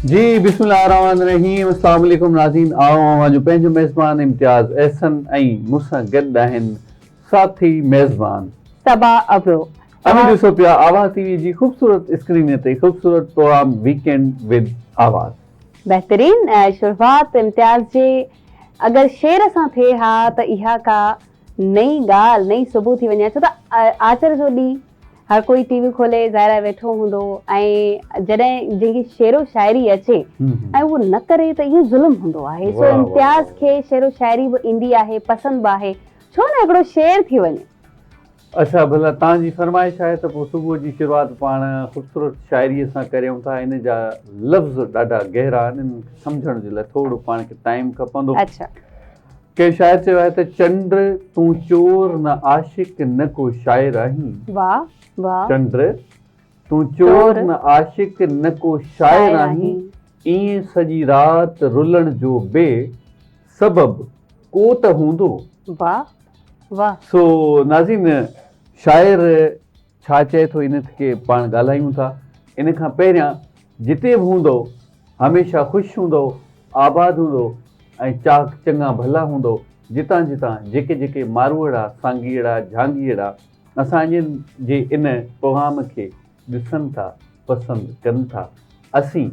जी बिस्मिल्लाहिर्रहमानिर्रहीम अस्सलाम वालेकुम नाज़रीन आओ जो पंहिंजो मेज़बान इम्तियाज़ एहसन ऐं मूंसां गॾु आहिनि साथी मेज़बान सबा अब्रो अभी ॾिसो पिया आवाज़ टीवी जी ख़ूबसूरत स्क्रीन ते ख़ूबसूरत प्रोग्राम वीकेंड विद आवाज़ बहितरीन शुरुआत इम्तियाज़ जे अगरि शेर सां थिए हा त इहा का नई ॻाल्हि नई सुबुह थी वञे छो त आचर जो ॾींहुं हर कोई टीवी खोले ज़ाहिर वेठो हूंदो ऐं जॾहिं जंहिंखे शेरो शाइरी अचे ऐं उहो न करे त इहो ज़ुल्म हूंदो आहे सो इम्तियाज़ खे शेरो शाइरी बि ईंदी आहे पसंदि बि आहे छो न हिकिड़ो शेर थी वञे। अच्छा भला तव्हांजी फरमाइश आहे त पोइ सुबुह जी शुरूआति पाण ख़ूबसूरत शाइरीअ सां करियूं था। इन जा लफ़्ज़ ॾाढा गहरा आहिनि, इन्हनि खे सम्झण जे लाइ थोरो पाण खे टाइम खपंदो। अच्छा कंहिं शाइर चयो आहे त चंड तूं चोर न आशिक न को शाइर आहीं। वाह वाह। चंड तूं चोर न आशिक न को शाइर आहीं, ईअं सॼी राति रुलण जो बे सबब को त हूंदो। वाह वाह। सो नाज़रीन शाइर छा चए थो इन खे पाण ॻाल्हायूं था। इन खां पहिरियां जिते बि हूंदो हमेशह ख़ुशि हूंदो, आबाद हूंदो ऐं चाक चङा भला हूंदो। जितां जितां जेके जेके मारवड़ा सांगीड़ा झांगीड़ा असांजे जे इन प्रोग्राम खे ॾिसनि था पसंदि कनि था, असीं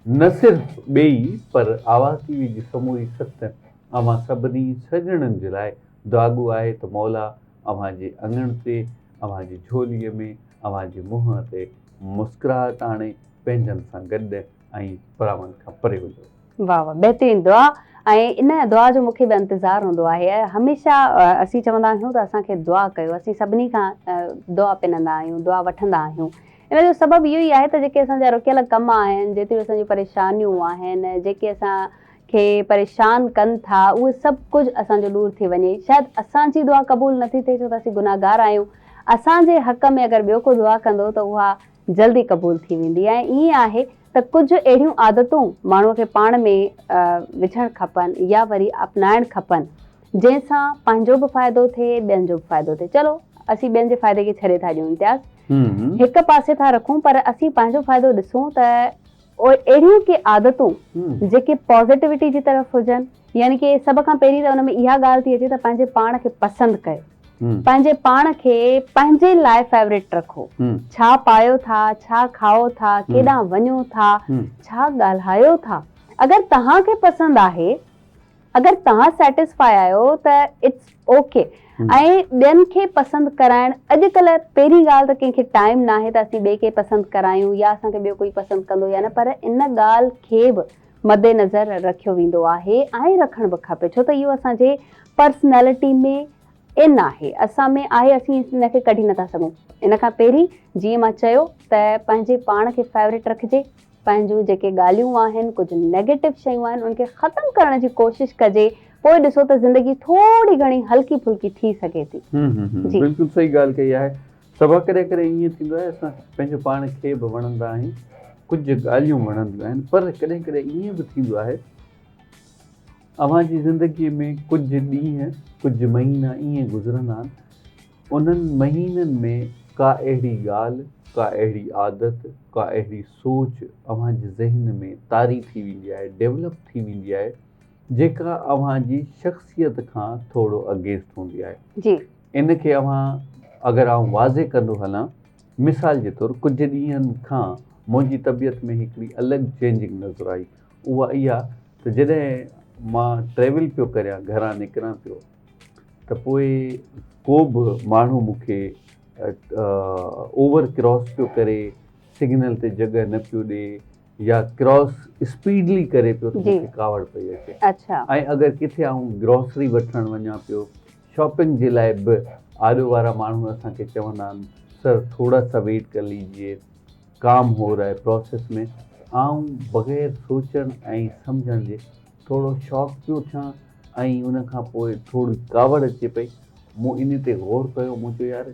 न सिर्फ़ु ॿेई पर आवाज़ टीवी जी समूरी सत अवां सभिनी सॼणनि जे लाइ दुआगो आहे त मौला अव्हांजे अङण ते अव्हांजी झोलीअ में अव्हांजे मुंहं ते मुस्कुराहट आणे पंहिंजनि सां गॾु ऐं परावनि खां परे हुजो। वाह वाह बहितरीन दुआ ऐं इन दुआ जो मूंखे बि इंतज़ारु हूंदो आहे। हमेशह असीं चवंदा आहियूं त असांखे दुआ कयो, असीं सभिनी खां दुआ पिनंदा आहियूं, दुआ वठंदा आहियूं। इन जो सबबु इहो ई आहे त जेके असांजा रुकियल कम आहिनि, जेतिरियूं असांजियूं परेशानियूं आहिनि, जेके असांखे परेशान कनि था, उहे सभु कुझु असांजो दूरि थी वञे। शायदि असांजी दुआ क़बूल नथी थिए छो त असीं गुनाहगार आहियूं। असांजे हक़ में अगरि ॿियो को दुआ कंदो त उहा जल्दी क़बूल थी वेंदी। ऐं ईअं आहे त कुझु अहिड़ियूं आदतूं माण्हूअ खे पाण में विझणु खपनि या वरी अपनाइणु खपनि जंहिंसां पंहिंजो बि फ़ाइदो थिए ॿियनि जो बि फ़ाइदो थिए। चलो असीं ॿियनि जे फ़ाइदे खे छॾे था ॾियूं इम्तियाज़, हिकु पासे था रखूं, पर असीं पंहिंजो फ़ाइदो ॾिसूं त अहिड़ियूं के आदतूं जेके पॉज़िटिविटी जी तरफ़ हुजनि, यानी कि सभ खां पहिरीं त हुन में इहा ॻाल्हि थी अचे त पंहिंजे पाण खे पसंदि कयो, पंहिंजे पाण खे पंहिंजे लाइ फेवरेट रखो। छा पायो था, छा खाओ था, केॾांहुं वञो था, छा ॻाल्हायो था, अगरि तव्हांखे पसंदि आहे, अगरि तव्हां सेटिस्फाई आहियो त इट्स ओके। ऐं ॿियनि खे पसंदि कराइणु अॼुकल्ह पहिरीं ॻाल्हि त कंहिंखे टाइम न आहे त असीं ॿिए खे पसंदि करायूं या असांखे ॿियो कोई पसंदि कंदो या न, पर इन ॻाल्हि खे बि मद्देनज़र रखियो वेंदो आहे ऐं रखणु बि खपे छो त इहो असांजे पर्सनैलिटी में इन आहे, असां में आहे, असीं इनखे कढी नथा सघूं। इन खां पहिरीं जीअं मां चयो त पंहिंजे पाण खे फेवरेट रखिजे, पंहिंजूं जेके ॻाल्हियूं आहिनि, कुझु नेगेटिव शयूं आहिनि, उनखे ख़तमु करण जी कोशिशि कजे, पोइ ॾिसो त ज़िंदगी थोरी घणी हल्की फुल्की थी सघे थी। बिल्कुलु सही ॻाल्हि कई आहे। सभु कॾहिं कॾहिं ईअं थींदो आहे असां पंहिंजो पाण खे बि वणंदा आहियूं, कुझु ॻाल्हियूं वणंदियूं आहिनि, पर कॾहिं कॾहिं ईअं बि थींदो आहे अव्हांजी ज़िंदगीअ में कुझु ॾींहं कुझु महीना ईअं गुज़रंदा आहिनि, उन्हनि महीननि में का अहिड़ी ॻाल्हि, का अहिड़ी आदत, का अहिड़ी सोच अव्हांजे ज़हन में तारी थी वेंदी आहे, डेवलप थी वेंदी आहे, जेका अव्हांजी शख़्सियत खां थोरो अगेंस्ट हूंदी आहे जी। इनखे अव्हां अगरि आउं वाज़े कंदो हलां, मिसाल जे तौरु कुझु ॾींहंनि खां मुंहिंजी तबियत में हिकिड़ी अलॻि चेंजिंग नज़र आई। उहा इहा त जॾहिं मां ट्रेवल पियो करियां, घरां निकिरां पियो, त पोइ को बि माण्हू मूंखे ओवर क्रॉस पियो करे, सिग्नल ते जॻह न पियो ॾिए या क्रॉस स्पीडली करे पियो त मूंखे कावड़ पई अचे। अच्छा। ऐं अगरि किथे आउं ग्रोसरी वठणु वञा पियो, शॉपिंग जे लाइ बि आॾो वारा माण्हू असांखे चवंदा आहिनि सर थोड़ा सा वेट कर लीजिए, काम हो रहा है प्रोसेस में। आउं बग़ैर सोचण ऐं सम्झण जे थोरो शॉक पियो थियां ऐं उन खां पोइ थोरी कावड़ अचे पई। मूं इन ते गौर कयो, मूं चयो यार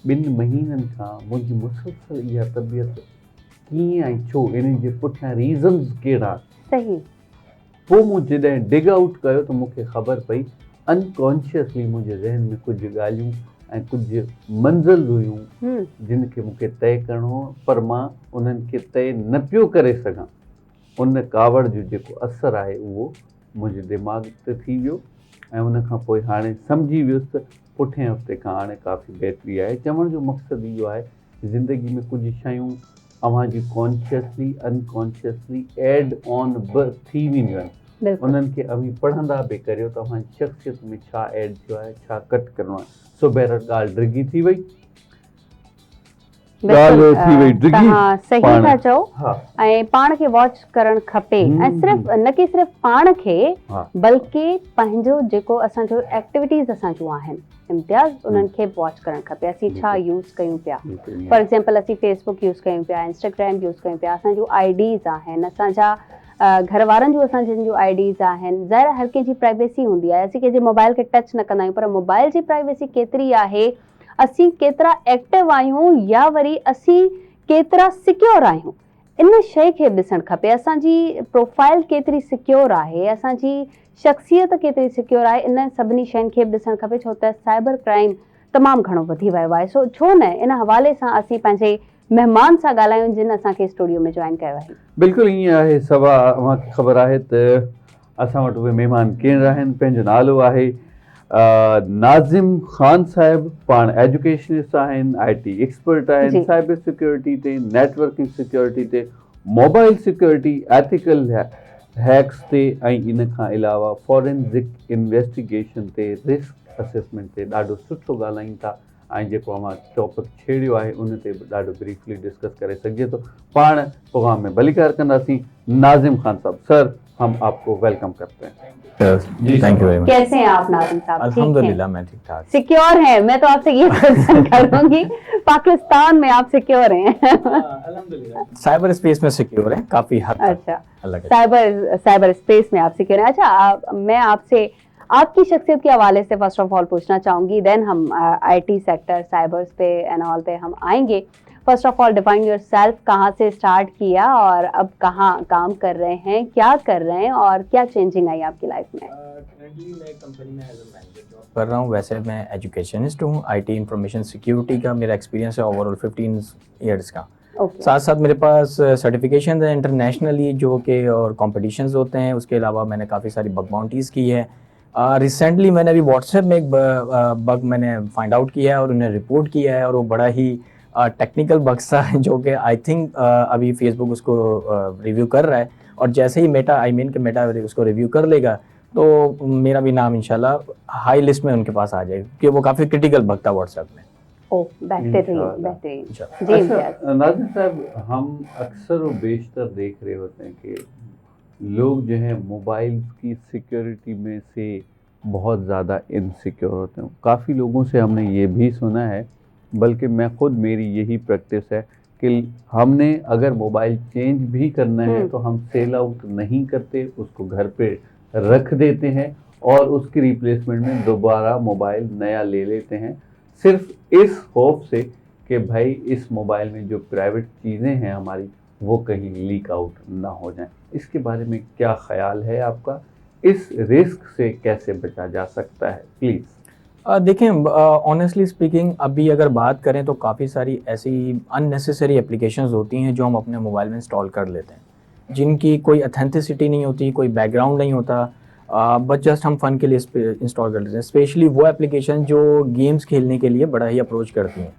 2 महीननि खां मुंहिंजी मुसलसल इहा तबियत कीअं ऐं छो, इन जे पुठियां रीज़न्स कहिड़ा। सही। पोइ मूं जॾहिं डिग आउट कयो त मूंखे ख़बर पई अनकॉन्शियसली मुंहिंजे ज़हन में कुझु ॻाल्हियूं ऐं कुझु मंज़िल हुयूं जिन खे मूंखे तय करिणो हो, पर मां उन्हनि खे तय न पियो करे सघां। उन कावड़ जो जेको असरु आहे उहो मुंहिंजे दिमाग़ ते थी वियो ऐं उन खां पोइ हाणे सम्झी वियुसि त पुठिएं हफ़्ते खां हाणे काफ़ी बहितरी आहे। चवण जो मक़सदु इहो आहे ज़िंदगी में कुझु शयूं अव्हांजी कॉन्शियसली अनकॉन्शियसली एड ऑन बि थी वेंदियूं आहिनि। बिल्कुलु उन्हनि खे अभी पढ़ंदा बि करियो त अव्हांजी शख़्सियत में छा एड थियो आहे, छा कट करिणो आहे। सो बहरहाल ॻाल्हि डिघी थी वई, ॻाल्हि थी वई डिघी। तव्हां सही था चओ। हा, ऐं पाण खे वॉच करणु खपे ऐं सिर्फ़ न कि सिर्फ़ पाण खे बल्कि पंहिंजो जेको असांजो एक्टिविटीज़ असां जूं आहिनि इम्तियाज़ उन्हनि खे वॉच करणु खपे। असीं छा यूज़ कयूं पिया, फॉर एग्ज़ाम्पल असीं फेसबुक यूज़ कयूं पिया, इंस्टाग्राम यूज़ कयूं पिया, असां जूं आईडीज़ आहिनि, असांजा घर वारनि जूं असां जिन जूं आईडीज़ आहिनि, ज़ाहिर हर कंहिंजी प्राइवेसी हूंदी आहे। असीं कंहिंजे मोबाइल खे टच न कंदा आहियूं, पर मोबाइल जी प्राइवेसी केतिरी आहे, असीं केतिरा एक्टिव आहियूं या वरी असीं केतिरा सिक्योर आहियूं, इन शइ खे ॾिसणु खपे। असांजी प्रोफाइल केतिरी सिक्योर आहे, असांजी शख़्सियत केतिरी सिक्योर आहे, इन सभिनी शयुनि खे बि ॾिसणु खपे। छो त साइबर क्राइम तमामु घणो वधी वियो आहे। सो छो न इन हवाले सां असीं पंहिंजे महिमान सां ॻाल्हायूं जिन असांखे स्टूडियो में जॉइन कयो आहे। बिल्कुलु ईअं आहे। सभा अव्हांखे ख़बर आहे त असां वटि उहे महिमान केरु आहिनि। पंहिंजो नालो आहे नाज़िम ख़ान साहिब। पाण एजुकेशनिस्ट आहिनि, IT एक्सपर्ट आहिनि, साइबर सिक्योरिटी ते, नेटवर्किंग सिक्योरिटी ते, मोबाइल सिक्योरिटी, एथिकल हैक्स ते ऐं इन खां अलावा फॉरेंसिक इन्वेस्टिगेशन ते, रिस्क असेसमेंट ते ॾाढो सुठो ॻाल्हाइनि था। ऐं जेको अव्हां टॉपिक छेड़ियो आहे उन ते बि ॾाढो ब्रीफली डिस्कस करे सघिजे थो। पाण प्रोग्राम में भलीकार कंदासीं। नाज़िम ख़ान साहब, सर हम आपको वेलकम करते हैं। Thank you very much. कैसे हैं आप नाज़िम साहब? अल्हम्दुलिल्लाह मैं ठीक ठाक। सिक्योर हैं? मैं तो आपसे ये क्वेश्चन करूंगी, पाकिस्तान में आप सिक्योर हैं? अल्हम्दुलिल्लाह साइबर स्पेस में सिक्योर हैं काफी हद तक। अच्छा, साइबर स्पेस में आप सिक्योर हैं। अच्छा, मैं आपसे आपकी शख्सियत के हवाले से फर्स्ट ऑफ ऑल पूछना चाहूंगी, देन हम IT सेक्टर, साइबर्स पे एंड ऑल पे हम आएंगे। First of all define yourself, कहाँ से स्टार्ट किया और अब कहाँ काम कर रहे हैं, क्या कर रहे हैं और क्या चेंजिंग आई आपकी लाइफ में? करंटली मैं कंपनी में एज अ मैनेजर जॉब कर रहा हूँ। वैसे मैं एजुकेशनिस्ट हूँ। IT इंफॉर्मेशन सिक्योरिटी का मेरा एक्सपीरियंस है ओवरऑल 15 ईयर्स का। साथ साथ मेरे पास सर्टिफिकेशन है इंटरनेशनली जो कि और कॉम्पिटिशन्स होते हैं। उसके अलावा मैंने काफ़ी सारी बग बाउंटीज़ की है। रिसेंटली मैंने अभी व्हाट्सएप में एक बग मैंने फाइंड आउट किया है और उन्हें रिपोर्ट किया है, और वो बड़ा ही टेक्निकल बग्स था जो कि आई थिंक अभी फेसबुक उसको रिव्यू कर रहा है, और जैसे ही मेटा मेटा उसको रिव्यू कर लेगा तो मेरा भी नाम इंशाल्लाह हाई लिस्ट में उनके पास आ जाएगा, क्योंकि वो काफ़ी क्रिटिकल बग था व्हाट्सएप में। बेहतरीन। नाज़िम साहब, हम अक्सर और बेशतर देख रहे होते हैं कि लोग जो हैं मोबाइल की सिक्योरिटी में से बहुत ज़्यादा इनसिक्योर होते हैं। काफ़ी लोगों से हमने ये भी सुना है, बल्कि मैं खुद मेरी यही प्रैक्टिस है कि हमने अगर मोबाइल चेंज भी करना है तो हम सेल आउट नहीं करते, उसको घर पे रख देते हैं और उसकी रिप्लेसमेंट में दोबारा मोबाइल नया ले लेते हैं, सिर्फ इस होप से कि भाई इस मोबाइल में जो प्राइवेट चीज़ें हैं हमारी वो कहीं लीक आउट ना हो जाएं। इसके बारे में क्या ख्याल है आपका? इस रिस्क से कैसे बचा जा सकता है, प्लीज़? देखें, ऑनेस्टली स्पीकिंग अभी अगर बात करें तो काफ़ी सारी ऐसी अननेसेसरी एप्लीकेशंस होती हैं जो हम अपने मोबाइल में इंस्टॉल कर लेते हैं, जिनकी कोई अथेंटिसिटी नहीं होती, कोई बैकग्राउंड नहीं होता, बट जस्ट हम फ़न के लिए इंस्टॉल कर लेते हैं। स्पेशली वो एप्लीकेशन जो गेम्स खेलने के लिए बड़ा ही अप्रोच करती हैं।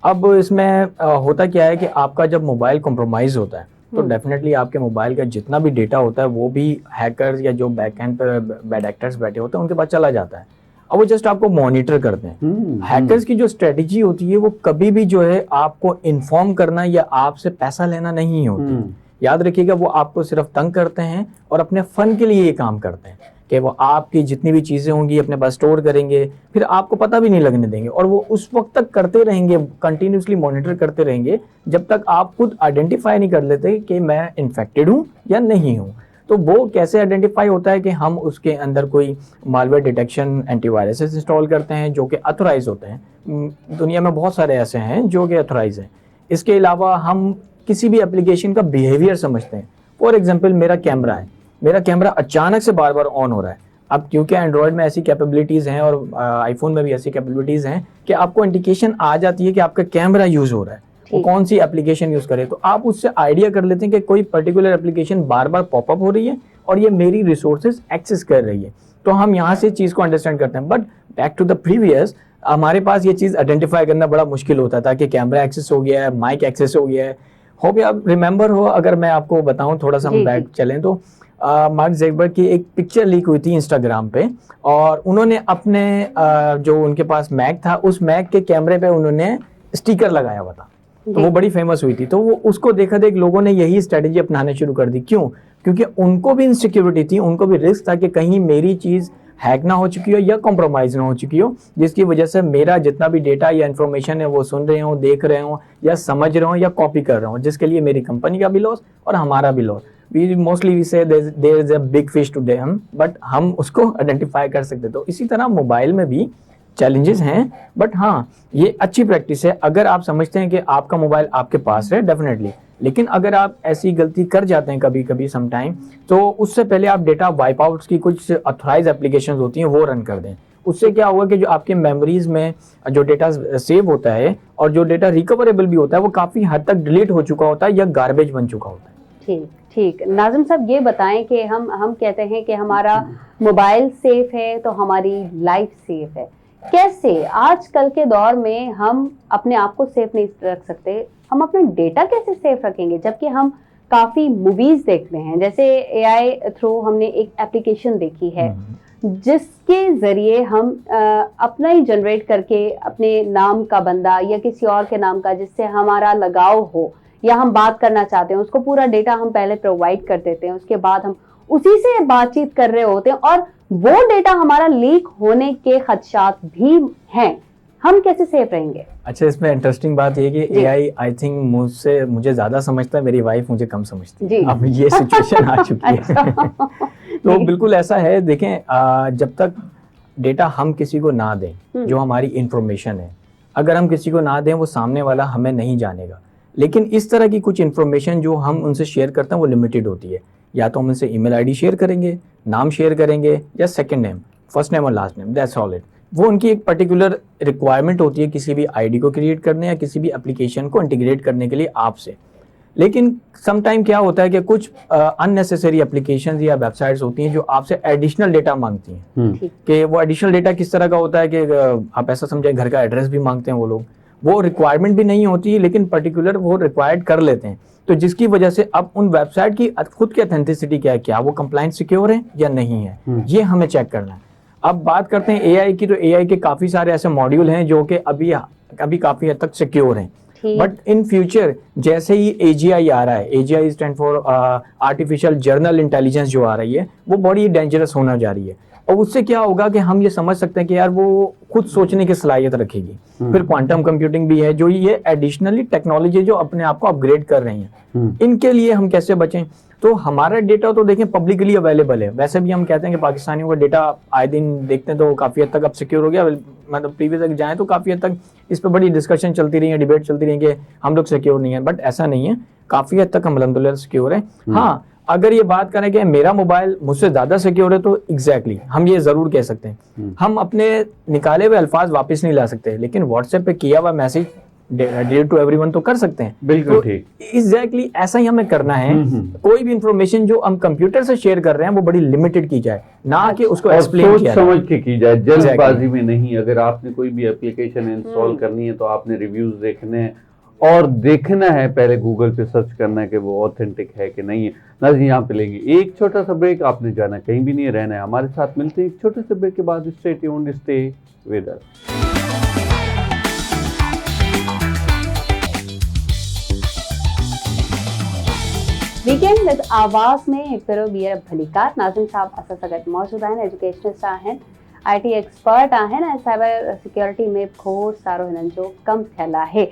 अब इसमें होता क्या है कि आपका जब मोबाइल कॉम्प्रोमाइज़ होता है तो डेफिनेटली आपके मोबाइल का जितना भी डेटा होता है वो भी हैकर्स या जो बैक एंड पर बैड एक्टर्स बैठे होते हैं उनके पास चला जाता है, और वो जस्ट आपको मॉनिटर करते हैं। हैकर्स की जो स्ट्रेटजी होती है वो कभी भी जो है आपको इन्फॉर्म करना या आपसे पैसा लेना नहीं होती। याद रखिएगा, वो आपको सिर्फ तंग करते हैं और अपने फन के लिए ये काम करते हैं कि वो आपकी जितनी भी चीज़ें होंगी अपने पास स्टोर करेंगे, फिर आपको पता भी नहीं लगने देंगे, और वो उस वक्त तक करते रहेंगे, कंटिन्यूसली मॉनिटर करते रहेंगे जब तक आप खुद आइडेंटिफाई नहीं कर लेते कि मैं इन्फेक्टेड हूँ या नहीं हूँ। तो वो कैसे आइडेंटिफाई होता है कि हम उसके अंदर कोई मालवेयर डिटेक्शन एंटीवायरसेस इंस्टॉल करते हैं जो कि अथोराइज होते हैं। दुनिया में बहुत सारे ऐसे हैं जो कि अथोराइज हैं। इसके अलावा हम किसी भी एप्लीकेशन का बिहेवियर समझते हैं। फॉर एग्जांपल, मेरा कैमरा है, मेरा कैमरा अचानक से बार बार ऑन हो रहा है। अब क्योंकि एंड्रॉयड में ऐसी कैपेबिलिटीज़ हैं और आईफोन में भी ऐसी कैपेबिलिटीज़ हैं कि आपको इंडिकेशन आ जाती है कि आपका कैमरा यूज़ हो रहा है, वो कौन सी एप्लीकेशन यूज करे, तो आप उससे आइडिया कर लेते हैं कि कोई पर्टिकुलर एप्लीकेशन बार बार पॉपअप हो रही है और ये मेरी रिसोर्सेज एक्सेस कर रही है, तो हम यहाँ से चीज को अंडरस्टैंड करते हैं। But back to the previous, हमारे पास ये चीज आइडेंटिफाई करना बड़ा मुश्किल होता था कि कैमरा एक्सेस हो गया है, माइक एक्सेस हो गया है। हो गया, रिमेंबर हो, अगर मैं आपको बताऊं थोड़ा सा हम बैक चलें तो मार्क ज़करबर्ग की एक पिक्चर लीक हुई थी इंस्टाग्राम पे, और उन्होंने अपने जो उनके पास मैक था, उस मैक के कैमरे पे उन्होंने स्टिकर लगाया हुआ था, तो वो बड़ी फेमस हुई थी। तो वो उसको देखा देख लोगों ने यही स्ट्रेटेजी अपनाना शुरू कर दी। क्यों? क्योंकि उनको भी इनसिक्योरिटी थी, उनको भी रिस्क था कि कहीं मेरी चीज हैक ना हो चुकी हो या कॉम्प्रोमाइज ना हो चुकी हो, जिसकी वजह से मेरा जितना भी डेटा या इन्फॉर्मेशन है वो सुन रहे हो, देख रहे हो या समझ रहे हो या कॉपी कर रहे हो, जिसके लिए मेरी कंपनी का भी लॉस और हमारा भी loss. Mostly we say there is a big fish today, but हम उसको आइडेंटिफाई कर सकते। तो इसी तरह मोबाइल में भी चैलेंजेस हैं, बट हाँ ये अच्छी प्रैक्टिस है अगर आप समझते हैं कि आपका मोबाइल आपके पास है, डेफिनेटली। लेकिन अगर आप ऐसी गलती कर जाते हैं कभी कभी समटाइम, तो उससे पहले आप डेटा वाइप आउट की कुछ ऑथराइज एप्लीकेशंस होती हैं वो रन कर दें। उससे क्या होगा कि जो आपके मेमोरीज में जो डेटा सेव होता है और जो डेटा रिकवरेबल भी होता है वो काफी हद तक डिलीट हो चुका होता है या गार्बेज बन चुका होता है। ठीक ठीक। नाज़िम साहब ये बताएं कि हम कहते हैं कि हमारा मोबाइल सेफ है तो हमारी लाइफ सेफ है, कैसे आजकल के दौर में हम अपने आप को सेफ नहीं रख सकते, हम अपना डेटा कैसे सेफ रखेंगे? जबकि हम काफी मूवीज देखते हैं, जैसे एआई थ्रू हमने एक एप्लीकेशन देखी है जिसके जरिए हम अपना ही जनरेट करके अपने नाम का बंदा या किसी और के नाम का जिससे हमारा लगाव हो या हम बात करना चाहते हैं, उसको पूरा डेटा हम पहले प्रोवाइड कर देते हैं, उसके बाद हम उसी से बातचीत कर रहे होते हैं और वो डेटा हमारा लीक होने के खदशात भी हैं। हम कैसे सेफ रहेंगे? अच्छा, इसमें इंटरेस्टिंग बात ये कि एआई आई थिंक मुझे ज्यादा समझता है, मेरी वाइफ मुझे कम समझती है। अब ये सिचुएशन आ चुकी है। तो बिल्कुल ऐसा है। देखें, जब तक डेटा हम किसी को ना दें, जो हमारी इंफॉर्मेशन है, अगर हम किसी को ना दें वो सामने वाला हमें नहीं जानेगा। लेकिन इस तरह की कुछ इन्फॉर्मेशन जो हम उनसे शेयर करते हैं वो लिमिटेड होती है। या तो हम उनसे ईमेल आईडी शेयर करेंगे, नाम शेयर करेंगे, या सेकंड नेम, फर्स्ट नेम और last name, that's all it. वो उनकी एक पर्टिकुलर रिक्वायरमेंट होती है किसी भी आईडी को क्रिएट करने या किसी भी एप्लीकेशन को इंटीग्रेट करने के लिए आपसे। लेकिन सम टाइम क्या होता है कि कुछ अननेसेसरी एप्लीकेशंस या वेबसाइट्स होती हैं जो आपसे एडिशनल डेटा मांगती हैं। कि वो एडिशनल डेटा किस तरह का होता है कि आप ऐसा समझें घर का एड्रेस भी मांगते हैं वो लोग, वो रिक्वायरमेंट भी नहीं होती है लेकिन पर्टिकुलर वो रिक्वायर्ड कर लेते हैं। तो जिसकी वजह से अब उन वेबसाइट की खुद की ऑथेंटिसिटी क्या है, क्या वो कंप्लायंस सिक्योर है या नहीं है, ये हमें चेक करना है। अब बात करते हैं एआई की, तो एआई के काफी सारे ऐसे मॉड्यूल हैं जो कि अभी काफी हद तक सिक्योर हैं। बट इन फ्यूचर जैसे ही AGI आ रहा है, AGI stand for artificial general intelligence, जो आ रही है वो बड़ी डेंजरस होना जा रही है। और उससे क्या होगा कि हम ये समझ सकते हैं कि यार वो खुद सोचने की सलाहियत रखेगी। फिर क्वांटम कंप्यूटिंग भी है, जो ये एडिशनली टेक्नोलॉजी जो अपने आप को अपग्रेड कर रही हैं, इनके लिए हम कैसे बचें? तो हमारा डेटा तो देखें पब्लिकली अवेलेबल है। वैसे भी हम कहते हैं कि पाकिस्तानियों का डेटा आए दिन देखते हैं तो काफी हद तक अब सिक्योर हो गया। मतलब प्रीवियस तक जाए तो काफी हद तक इस पर बड़ी डिस्कशन चलती रही है, डिबेट चलती रही है कि हम लोग सिक्योर नहीं है, बट ऐसा नहीं है, काफी हद तक हम अल्हम्दुलिल्लाह सिक्योर है। हाँ, अगर ये बात करें कि मेरा मोबाइल मुझसे ज्यादा सिक्योर है, तो एग्जैक्टली हम ये जरूर कह सकते हैं। हम अपने निकाले हुए अल्फाज वापस नहीं ला सकते, लेकिन व्हाट्सएप पे किया हुआ मैसेज डिलीट टू एवरीवन तो कर सकते हैं। बिल्कुल ठीक, एग्जैक्टली ऐसा ही हमें करना है। कोई भी इंफॉर्मेशन जो हम कंप्यूटर से शेयर कर रहे हैं वो बड़ी लिमिटेड की जाए, ना कि उसको एक्सप्लेन किया समझ के की जाए, जल्दबाजी में नहीं। अगर आपने कोई भी एप्लीकेशन इंस्टॉल करनी है तो आपने रिव्यूज देखने हैं और देखना है, पहले गूगल पे सर्च करना है कि वो ऑथेंटिक है कि नहीं है। नाज़रीन, यहाँ पे लेंगे एक छोटा सा ब्रेक। आपने जाना कहीं भी नहीं, रहना है हमारे साथ। मिलते हैं एक छोटे से ब्रेक के बाद। Stay tuned, stay with us. Weekend with आवाज में एक फिर बीयर भलीकार नाज़िम साहब असां सां गॾु मौजूद आहिनि, एजुकेशनिस्ट आहिनि, IT एक्सपर्ट आहिनि ऐं साइबर सिक्योरिटी में खोड़ सारो हिननि जो कम थियल आहे।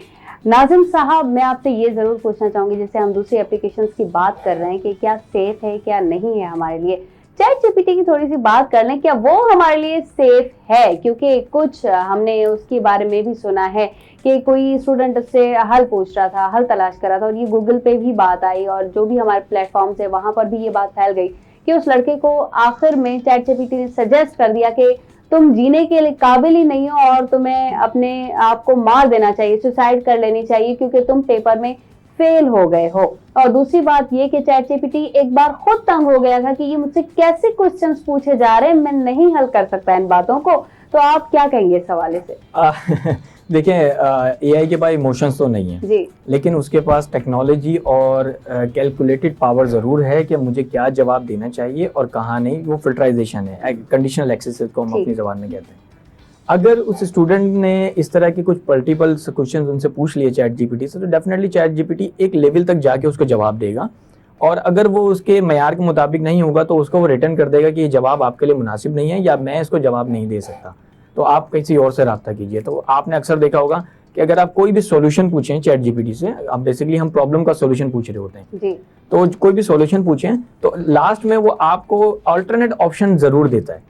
नाज़िम साहब, मैं आपसे ये ज़रूर पूछना चाहूँगी, जैसे हम दूसरी एप्लीकेशंस की बात कर रहे हैं कि क्या सेफ है क्या नहीं है हमारे लिए, ChatGPT की थोड़ी सी बात कर लें, क्या वो हमारे लिए सेफ है? क्योंकि कुछ हमने उसके बारे में भी सुना है कि कोई स्टूडेंट उससे हल पूछ रहा था, हल तलाश कर रहा था, और ये गूगल पे भी बात आई और जो भी हमारे प्लेटफॉर्म्स है वहाँ पर भी ये बात फैल गई कि उस लड़के को आखिर में ChatGPT ने सजेस्ट कर दिया कि तुम जीने के लिए काबिल ही नहीं हो और तुम्हें अपने आप को मार देना चाहिए, सुसाइड कर लेनी चाहिए क्योंकि तुम पेपर में फेल हो गए हो। और दूसरी बात ये कि चैट जीपीटी एक बार खुद तंग हो गया था कि ये मुझसे कैसे क्वेश्चंस पूछे जा रहे हैं, मैं नहीं हल कर सकता इन बातों को। तो आप क्या कहेंगे इस हवाले से? देखिए, एआई के पास इमोशंस तो नहीं है जी, लेकिन उसके पास टेक्नोलॉजी और कैलकुलेटेड पावर ज़रूर है कि मुझे क्या जवाब देना चाहिए और कहाँ नहीं। वो फिल्टराइजेशन है, कंडीशनल एक्सेस को हम अपनी ज़बान में कहते हैं। अगर उस स्टूडेंट ने इस तरह के कुछ मल्टीपल क्वेश्चन उनसे पूछ लिए चैट जीपीटी से, तो डेफिनेटली चैट जीपीटी एक लेवल तक जाके उसको जवाब देगा, और अगर वो उसके मयार के मुताबिक नहीं होगा तो उसको वो रिटर्न कर देगा कि ये जवाब आपके लिए मुनासिब नहीं है या मैं इसको जवाब नहीं दे सकता, तो आप किसी और से रब्ता कीजिए। तो आपने अक्सर देखा होगा कि अगर आप कोई भी सॉल्यूशन पूछें चैट जीपीटी से, अब बेसिकली हम प्रॉब्लम का सॉल्यूशन पूछ रहे होते हैं जी, तो कोई भी सॉल्यूशन पूछें तो लास्ट में वो आपको अल्टरनेट ऑप्शन ज़रूर देता है।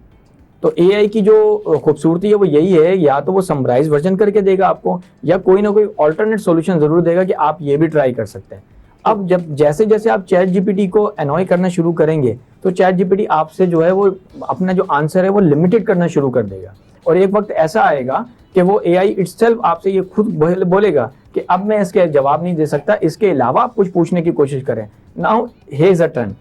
तो एआई की जो खूबसूरती है वो यही है, या तो वो समराइज वर्जन करके देगा आपको, या कोई ना कोई अल्टरनेट सॉल्यूशन ज़रूर देगा कि आप ये भी ट्राई कर सकते हैं। अब जब जैसे जैसे आप चैट जीपीटी को अनॉय करना शुरू करेंगे तो चैट जीपीटी आपसे जो है वो अपना जो आंसर है वो लिमिटेड करना शुरू कर देगा, और एक वक्त ऐसा आएगा कि वो एआई इटसेल्फ आपसे ये खुद बोलेगा कि अब मैं इसके जवाब नहीं दे सकता, इसके अलावा आप कुछ पूछने की कोशिश करें। Now here is a turn,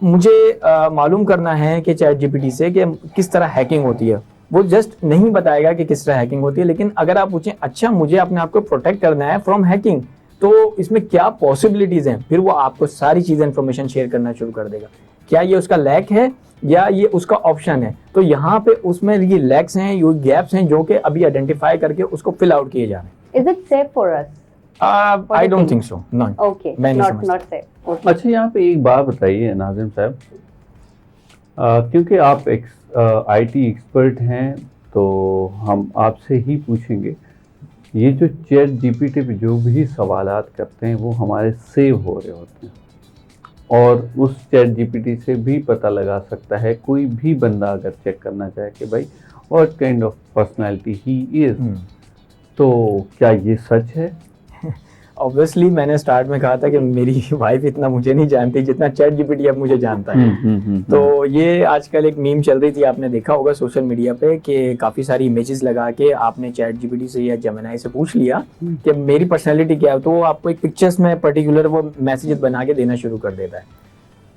मुझे मालूम करना है कि चैट जीपीटी से कि किस तरह हैकिंग होती है। वो जस्ट नहीं बताएगा कि किस तरह हैकिंग होती है, लेकिन अगर आप पूछें अच्छा मुझे अपने आप को प्रोटेक्ट करना है फ्रॉम हैकिंग तो इसमें क्या पॉसिबिलिटीज हैं, फिर वो आपको सारी चीज़ें इंफॉर्मेशन शेयर करना शुरू कर देगा। क्या ये उसका लैक है या ये उसका ऑप्शन है, तो यहाँ पे उसमें ये लैक्स हैं, ये गैप्स हैं जो कि अभी आइडेंटिफाई करके उसको फिल आउट किए जा रहे हैं। Is it safe for us? I don't think so, no. Okay, not safe. अच्छा, यहाँ पे एक बात बताइए नाज़िम साहब, क्योंकि आप आईटी एक्सपर्ट हैं तो हम आपसे ही पूछेंगे, ये जो चैट जीपीटी पे जो भी सवालात करते हैं वो हमारे सेव हो रहे होते हैं, और उस चैट जीपीटी से भी पता लगा सकता है कोई भी बंदा अगर चेक करना चाहे कि भाई what kind of personality he is. तो क्या ये सच है? ऑब्वियसली मैंने स्टार्ट में कहा था कि मेरी वाइफ इतना मुझे नहीं जानती जितना चैट जीपीटी अब मुझे जानता है। तो ये आजकल एक मीम चल रही थी, आपने देखा होगा सोशल मीडिया पे कि काफ़ी सारी इमेजेस लगा के आपने चैट जीपीटी से या जेमिनी से पूछ लिया कि मेरी पर्सनैलिटी क्या है, तो वो आपको एक पिक्चर्स में पर्टिकुलर वो मैसेजेस बना के देना शुरू कर देता है।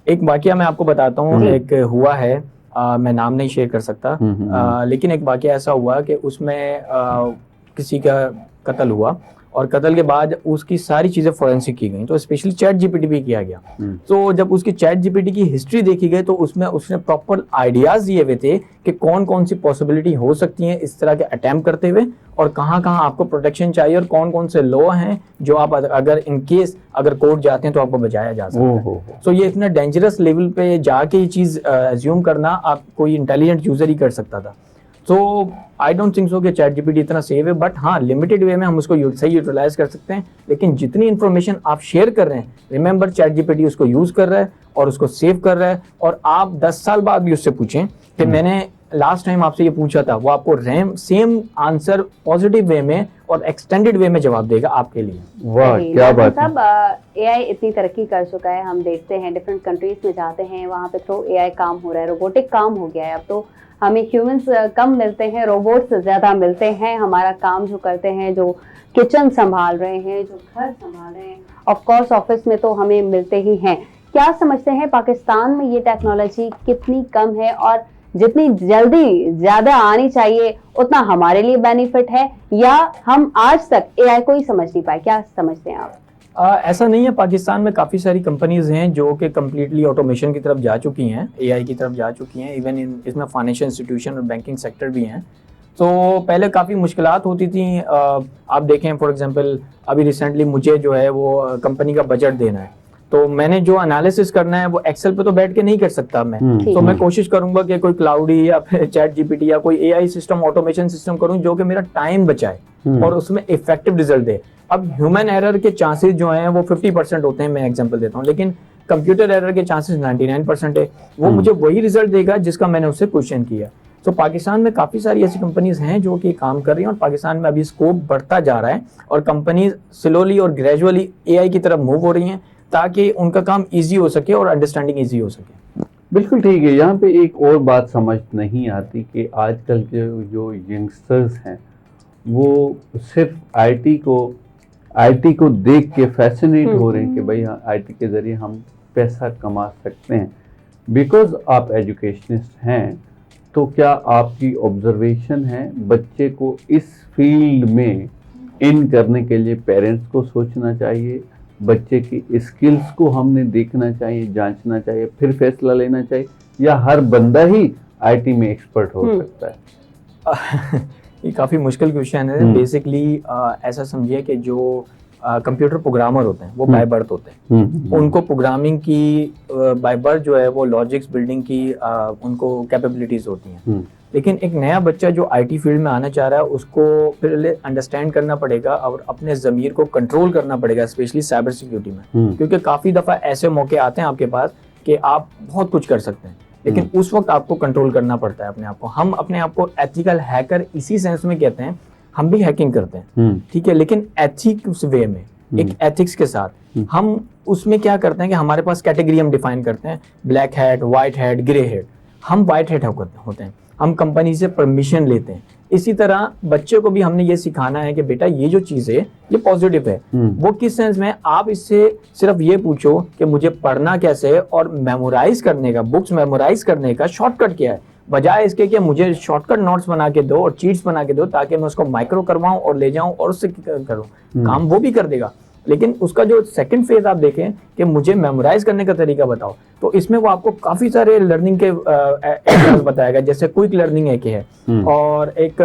एक वाकया मैं आपको बताता हूँ, एक हुआ है, मैं नाम नहीं शेयर कर सकता, लेकिन एक वाकया ऐसा हुआ कि उसमें किसी का कत्ल हुआ, और कत्ल के बाद उसकी सारी चीज़ें फॉरेंसिक की गई, तो स्पेशली चैट जीपीटी भी किया गया। तो जब उसकी चैट जीपीटी की हिस्ट्री देखी गई तो उसमें उसने प्रॉपर आइडियाज़ दिए हुए थे कि कौन कौन सी पॉसिबिलिटी हो सकती हैं इस तरह के अटैम्प्ट करते हुए, और कहाँ कहाँ आपको प्रोटेक्शन चाहिए, और कौन कौन से लॉ हैं जो आप अगर इन केस अगर कोर्ट जाते हैं तो आपको बचाया जा सकता है। तो ये इतना डेंजरस लेवल पे जाके ये चीज़ एज्यूम करना आप कोई इंटेलिजेंट यूज़र ही कर सकता था। तो आई डोंट थिंक सो कि चैट जीपीटी इतना सेव है, बट हाँ लिमिटेड वे में हम उसको सही यूटिलाइज कर सकते हैं। लेकिन जितनी इन्फॉर्मेशन आप शेयर कर रहे हैं, रिमेंबर चैट जीपीटी उसको यूज़ कर रहा है और उसको सेव कर रहा है, और आप 10 साल बाद भी उससे पूछें कि मैंने लास्ट टाइम आपसे ये पूछा था, वो आपको सेम आंसर पॉजिटिव वे में और एक्सटेंडेड वे में जवाब देगा आपके लिए। वाह क्या बात है। सब एआई इतनी तरक्की कर चुका है, हम देखते हैं डिफरेंट कंट्रीज में जाते हैं वहाँ पे थ्रू एआई काम हो रहा है, रोबोटिक काम हो गया है। अब तो हमें ह्यूमंस कम मिलते हैं, रोबोट्स ज़्यादा मिलते हैं। हमारा काम जो करते हैं, जो किचन संभाल रहे हैं, जो घर संभाल रहे हैं, ऑफ कोर्स ऑफिस में तो हमें मिलते ही हैं। क्या समझते हैं पाकिस्तान में ये टेक्नोलॉजी कितनी कम है, और जितनी जल्दी ज़्यादा आनी चाहिए उतना हमारे लिए बेनिफिट है, या हम आज तक एआई को ही समझ नहीं पाए? क्या समझते हैं आप? ऐसा नहीं है, पाकिस्तान में काफ़ी सारी कंपनीज हैं जो कि कम्प्लीटली ऑटोमेशन की तरफ जा चुकी हैं, एआई की तरफ जा चुकी हैं। इवन इसमें फाइनेंशियल इंस्टीट्यूशन और बैंकिंग सेक्टर भी हैं। तो पहले काफ़ी मुश्किलात होती थी। आप देखें फॉर एग्जांपल अभी रिसेंटली मुझे जो है वो कंपनी का बजट देना है, तो मैंने जो एनालिसिस करना है वो एक्सेल पे तो बैठ के नहीं कर सकता मैं, तो मैं कोशिश करूंगा कि कोई क्लाउडी या फिर चैट जीपीटी या कोई एआई सिस्टम, ऑटोमेशन सिस्टम करूं जो कि मेरा टाइम बचाए और उसमें इफेक्टिव रिजल्ट दे। अब ह्यूमन एरर के चांसेस जो हैं वो 50% होते हैं, मैं एग्जांपल देता हूं, लेकिन कंप्यूटर एरर के चांसेस 99% है। वो मुझे वही रिजल्ट देगा जिसका मैंने उससे क्वेश्चन किया। तो पाकिस्तान में काफ़ी सारी ऐसी कंपनीज हैं जो कि काम कर रही हैं, और पाकिस्तान में अभी स्कोप बढ़ता जा रहा है, और कंपनीज स्लोली और ग्रेजुअली एआई की तरफ मूव हो रही हैं ताकि उनका काम ईजी हो सके और अंडरस्टैंडिंग ईजी हो सके। बिल्कुल ठीक है। यहाँ पे एक और बात समझ नहीं आती कि आजकल के जो यंगस्टर्स हैं वो सिर्फ आईटी को देख के फैसिनेट हो रहे हैं कि भाई आईटी के ज़रिए हम पैसा कमा सकते हैं। बिकॉज आप एजुकेशनिस्ट हैं, तो क्या आपकी ऑब्जर्वेशन है बच्चे को इस फील्ड में इन करने के लिए पेरेंट्स को सोचना चाहिए, बच्चे की स्किल्स को हमने देखना चाहिए, जांचना चाहिए, फिर फैसला लेना चाहिए, या हर बंदा ही आईटी में एक्सपर्ट हो सकता है? ये काफ़ी मुश्किल क्वेश्चन है। बेसिकली ऐसा समझिए कि जो कंप्यूटर प्रोग्रामर होते हैं वो बाय बर्थ होते हैं। उनको प्रोग्रामिंग की बाय बर्थ जो है वो लॉजिक्स बिल्डिंग की उनको कैपेबिलिटीज होती हैं। लेकिन एक नया बच्चा जो आईटी फील्ड में आना चाह रहा है उसको पहले अंडरस्टैंड करना पड़ेगा और अपने ज़मीर को कंट्रोल करना पड़ेगा, स्पेशली साइबर सिक्योरिटी में। क्योंकि काफ़ी दफ़ा ऐसे मौके आते हैं आपके पास कि आप बहुत कुछ कर सकते हैं, लेकिन उस वक्त आपको कंट्रोल करना पड़ता है अपने आप को। हम अपने आप को एथिकल हैकर इसी सेंस में कहते हैं, हम भी हैकिंग करते हैं, ठीक है, लेकिन एथिक्स वे में, एक एथिक्स के साथ। हम उसमें क्या करते हैं कि हमारे पास कैटेगरी हम डिफाइन करते हैं, black hat, white hat, grey hat. हम वाइट हैट होते हैं, हम कंपनी से परमिशन लेते हैं। इसी तरह बच्चे को भी हमने ये सिखाना है कि बेटा ये जो चीज़ है ये पॉजिटिव है। वो किस सेंस में, आप इससे सिर्फ ये पूछो कि मुझे पढ़ना कैसे है और मेमोराइज करने का, बुक्स मेमोराइज करने का शॉर्टकट क्या है, बजाय इसके कि मुझे शॉर्टकट नोट्स बना के दो और चीट्स बना के दो ताकि मैं उसको माइक्रो करवाऊं और ले जाऊं और उससे करूं। काम वो भी कर देगा, लेकिन उसका जो सेकंड फेज आप देखें कि मुझे मेमोराइज करने का तरीका बताओ, तो इसमें वो आपको काफी सारे लर्निंग के बताएगा। जैसे क्विक लर्निंग एक है और एक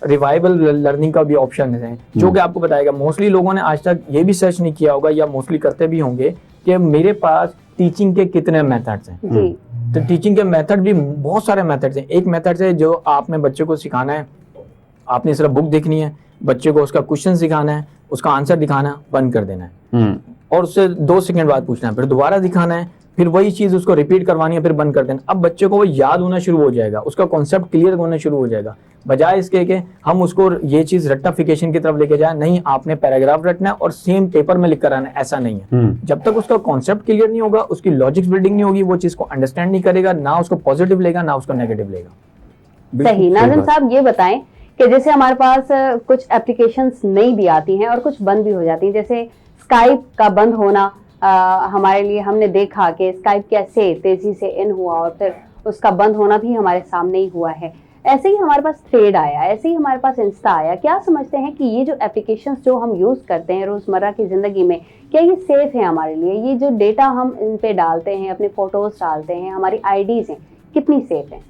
रिवाइवल लर्निंग का भी ऑप्शन है जो कि आपको बताएगा। मोस्टली लोगों ने आज तक ये भी सर्च नहीं किया होगा या मोस्टली करते भी होंगे कि मेरे पास टीचिंग के कितने मेथड्स हैं। तो टीचिंग के मेथड भी बहुत सारे मेथड्स हैं। एक मेथड है जो आपने बच्चे को सिखाना है, आपने सिर्फ बुक देखनी है, बच्चे को उसका क्वेश्चन सिखाना है, उसका आंसर दिखाना, बंद कर देना है और उससे 2 सेकंड बाद पूछना है, फिर दोबारा दिखाना है, फिर वही चीज उसको रिपीट करवानी है, फिर बंद कर देना। अब बच्चे को वो याद होना शुरू हो जाएगा, उसका कॉन्सेप्ट क्लियर होना शुरू हो जाएगा, बजाय इसके कि हम उसको ये चीज रट्टाफिकेशन की तरफ लेके जाए। नहीं, आपने पैराग्राफ रटना है और सेम पेपर में लिख कर आना है, ऐसा नहीं है। जब तक उसका कॉन्सेप्ट क्लियर नहीं होगा, उसकी लॉजिक्स बिल्डिंग नहीं होगी, वो चीज को अंडरस्टैंड नहीं करेगा, ना उसको पॉजिटिव लेगा ना उसको नेगेटिव लेगा। सही। नाज़िम साहब ये बताएं कि जैसे हमारे पास कुछ एप्लीकेशंस नई भी आती हैं और कुछ बंद भी हो जाती हैं, जैसे स्काइप का बंद होना हमारे लिए, हमने देखा कि स्काइप कैसे तेजी से इन हुआ और फिर उसका बंद होना भी हमारे सामने ही हुआ है। ऐसे ही हमारे पास थ्रेड आया, ऐसे ही हमारे पास इंस्टा आया। क्या समझते हैं कि ये जो एप्लीकेशंस जो हम यूज करते हैं रोजमर्रा की जिंदगी में, क्या ये सेफ है हमारे लिए? ये जो डेटा हम इन पे डालते हैं, अपने फोटोज डालते हैं, हमारी आईडीज हैं, कितनी सेफ है?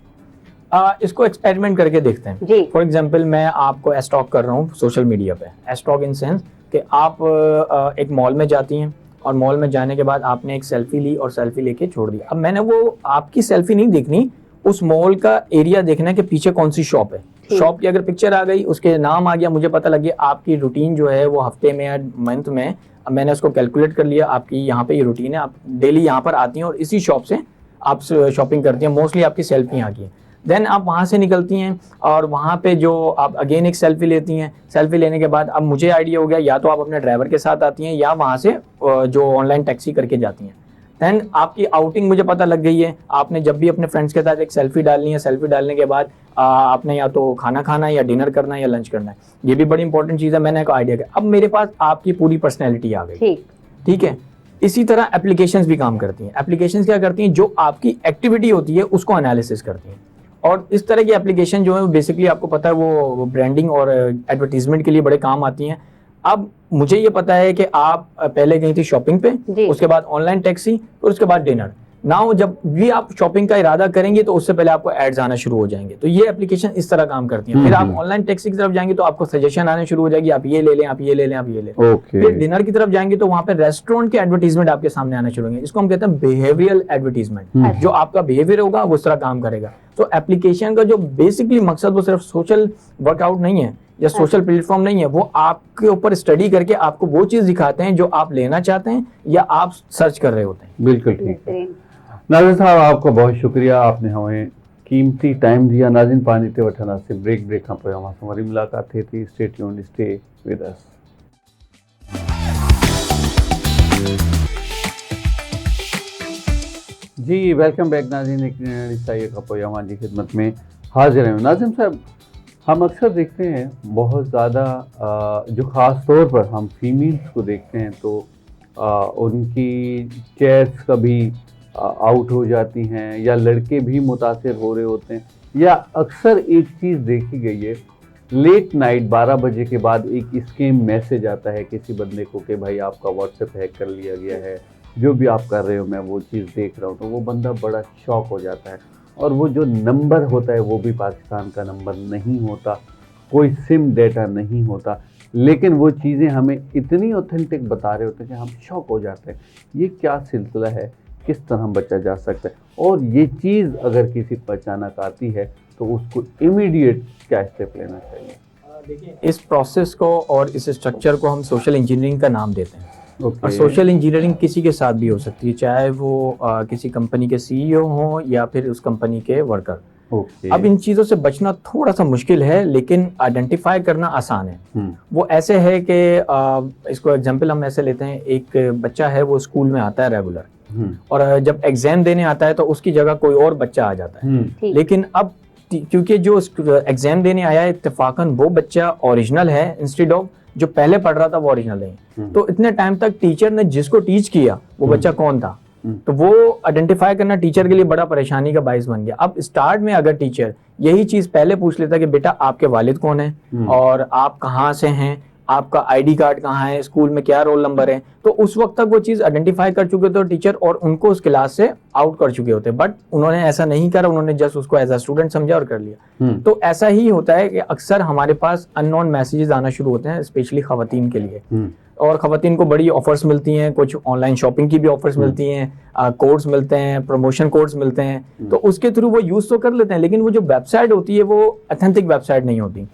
इसको एक्सपेरिमेंट करके देखते हैं जी। फॉर एग्जाम्पल मैं आपको स्टॉक कर रहा हूँ सोशल मीडिया पे। स्टॉक इन सेंस कि आप एक मॉल में जाती हैं और मॉल में जाने के बाद आपने एक सेल्फी ली और सेल्फी लेके छोड़ दी। अब मैंने वो आपकी सेल्फी नहीं देखनी, उस मॉल का एरिया देखना है कि पीछे कौन सी शॉप है। शॉप की अगर पिक्चर आ गई, उसके नाम आ गया, मुझे पता लग गया आपकी रूटीन जो है वो हफ्ते में या मंथ में, मैंने उसको कैलकुलेट कर लिया, आपकी यहाँ पे ये रूटीन है, आप डेली यहाँ पर आती हैं और इसी शॉप से आप शॉपिंग करती हैं, मोस्टली आपकी सेल्फी आ गई है। देन आप वहाँ से निकलती हैं और वहाँ पे जो आप अगेन एक सेल्फी लेती हैं। सेल्फी लेने के बाद अब मुझे आइडिया हो गया, या तो आप अपने ड्राइवर के साथ आती हैं या वहाँ से जो ऑनलाइन टैक्सी करके जाती हैं। देन आपकी आउटिंग मुझे पता लग गई है, आपने जब भी अपने फ्रेंड्स के साथ एक सेल्फी डालनी है, सेल्फी डालने के बाद आपने या तो खाना खाना है या डिनर करना है या लंच करना है। ये भी बड़ी इंपॉर्टेंट चीज़ है, मैंने एक आइडिया किया। अब मेरे पास आपकी पूरी पर्सनैलिटी आ गई, ठीक है। इसी तरह एप्लीकेशंस भी काम करती हैं। एप्लीकेशंस क्या करती हैं, जो आपकी एक्टिविटी होती है उसको एनालिसिस करती हैं। और इस तरह की एप्लीकेशन जो है बेसिकली आपको पता है वो ब्रांडिंग और एडवर्टीजमेंट के लिए बड़े काम आती हैं। अब मुझे ये पता है कि आप पहले गई थी शॉपिंग पे, उसके बाद ऑनलाइन टैक्सी और उसके बाद डिनर। नाउ जब भी आप शॉपिंग का इरादा करेंगे तो उससे पहले आपको एड्स आना शुरू हो जाएंगे। तो ये एप्लीकेशन इस तरह काम करती है। फिर आप ऑनलाइन टैक्सी की तरफ जाएंगे तो आपको सजेशन आने शुरू हो जाएगी, आप ये ले लें, आप ये ले लें, आप ये ले। फिर डिनर की तरफ जाएंगे तो वहाँ पे रेस्टोरेंट के एडवर्टीजमेंट आपके सामने आना शुरू होंगे। इसको हम कहते हैं बिहेवियरल एडवर्टीजमेंट। जो आपका बिहेवियर होगा वो इस तरह काम करेगा। तो एप्लीकेशन का जो बेसिकली मकसद वो सिर्फ सोशल वर्कआउट नहीं है या सोशल प्लेटफॉर्म नहीं है, वो आपके ऊपर स्टडी करके आपको वो चीज दिखाते हैं जो आप लेना चाहते हैं या आप सर्च कर रहे होते हैं। बिल्कुल ठीक। नाज़िम साहब आपका बहुत शुक्रिया, आपने हमें कीमती टाइम दिया। नाज़िम पानी ते वठंदा से ब्रेक खां पोइ असां वरी मुलाक़ात थिए थी। Stay tuned, stay with us. Ji welcome back नाज़रीन, एक ईसाई खपोयावान जी खिदमत में हाजिर हैं। नाज़िम साहब, हम अक्सर देखते हैं बहुत ज़्यादा जो ख़ास तौर पर हम फीमेल्स को देखते हैं तो उनकी चेयर्स कभी आउट हो जाती हैं या लड़के भी मुतासिर हो रहे होते हैं, या अक्सर एक चीज़ देखी गई है, लेट नाइट 12 बजे के बाद एक स्कैम मैसेज आता है किसी बंदे को कि भाई आपका व्हाट्सएप हैक कर लिया गया है, जो भी आप कर रहे हो मैं वो चीज़ देख रहा हूँ। तो वो बंदा बड़ा शॉक हो जाता है, और वो जो नंबर होता है वो भी पाकिस्तान का नंबर नहीं होता, कोई सिम डेटा नहीं होता, लेकिन वो चीज़ें हमें इतनी ऑथेंटिक बता रहे होते हैं कि हम शॉक हो जाते हैं। ये क्या सिलसिला है, किस तरह बचा जा सकता है, और ये चीज़ अगर किसी पर अचानक आती है तो उसको इमीडिएट क्या स्टेप लेना चाहिए? देखिए, इस प्रोसेस को और इस स्ट्रक्चर को हम सोशल इंजीनियरिंग का नाम देते हैं। Okay. और सोशल इंजीनियरिंग किसी के साथ भी हो सकती है, चाहे वो किसी कंपनी के सीईओ हो या फिर उस कंपनी के वर्कर। Okay. अब इन चीज़ों से बचना थोड़ा सा मुश्किल है, लेकिन आइडेंटिफाई करना आसान है। वो ऐसे है कि इसको एग्जांपल हम ऐसे लेते हैं, एक बच्चा है वो स्कूल में आता है रेगुलर, और जब एग्जाम देने आता है तो उसकी जगह कोई और बच्चा आ जाता है। लेकिन अब क्योंकि जो एग्जाम देने आया है इत्तेफाकन वो बच्चा ओरिजिनल है, इंस्टेड ऑफ जो पहले पढ़ रहा था वो ओरिजिनल नहीं, तो इतने टाइम तक टीचर ने जिसको टीच किया वो बच्चा कौन था, तो वो आइडेंटिफाई करना टीचर के लिए बड़ा परेशानी का बाइस बन गया। अब स्टार्ट में अगर टीचर यही चीज पहले पूछ लेता कि बेटा आपके वालिद कौन है और आप कहाँ से हैं, आपका आईडी कार्ड कहाँ है, स्कूल में क्या रोल नंबर है, तो उस वक्त तक वो चीज आइडेंटिफाई कर चुके थे टीचर, और उनको उस क्लास से आउट कर चुके होते। बट उन्होंने ऐसा नहीं करा, उन्होंने जस्ट उसको एज अ स्टूडेंट समझा और कर लिया। तो ऐसा ही होता है कि अक्सर हमारे पास अननोन मैसेजेस आना शुरू होते हैं, स्पेशली खवातीन के लिए। और खवातीन को बड़ी ऑफर्स मिलती हैं, कुछ ऑनलाइन शॉपिंग की भी ऑफर्स मिलती हैं, कोड्स मिलते हैं, प्रमोशन कोड्स मिलते हैं, तो उसके थ्रू वो यूज तो कर लेते हैं, लेकिन वो जो वेबसाइट होती है वो ऑथेंटिक वेबसाइट नहीं होती।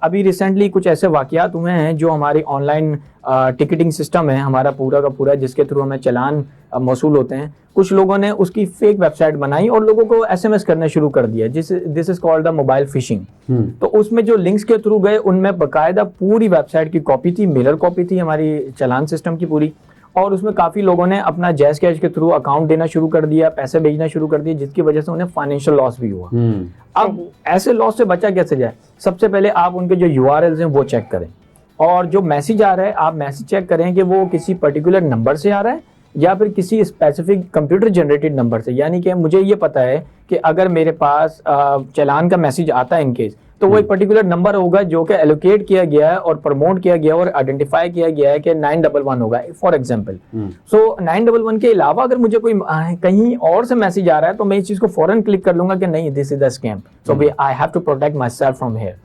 अभी रिसेंटली कुछ ऐसे वाकयात हुए हैं जो हमारी ऑनलाइन टिकटिंग सिस्टम है हमारा पूरा का पूरा, जिसके थ्रू हमें चालान मौसूल होते हैं, कुछ लोगों ने उसकी फेक वेबसाइट बनाई और लोगों को एसएमएस करना शुरू कर दिया, this is called the mobile phishing. तो उसमें जो लिंक्स के थ्रू गए उनमें बकायदा पूरी वेबसाइट की कॉपी थी, मिरर कॉपी थी हमारी चालान सिस्टम की पूरी, और उसमें काफी लोगों ने अपना जैज कैश के थ्रू अकाउंट देना शुरू कर दिया, पैसे भेजना शुरू कर दिए, जिसकी वजह से उन्हें फाइनेंशियल लॉस भी हुआ। अब ऐसे लॉस से बचा कैसे जाए? सबसे पहले आप उनके जो यूआरएल्स हैं वो चेक करें, और जो मैसेज आ रहा है आप मैसेज चेक करें कि वो किसी पर्टिकुलर नंबर से आ रहा है या फिर किसी स्पेसिफिक कंप्यूटर जनरेटेड नंबर से। यानी कि मुझे ये पता है कि अगर मेरे पास चालान का मैसेज आता है इनकेस, तो वो एक पर्टिकुलर नंबर होगा जो कि एलोकेट किया गया है और प्रमोट किया गया और आइडेंटिफाई किया गया है कि 911 होगा फॉर एग्जांपल। सो 911 के अलावा अगर मुझे कोई कहीं और से मैसेज आ रहा है तो मैं इस चीज को फौरन क्लिक कर लूंगा कि नहीं, this is the scam, so I have to protect myself from here.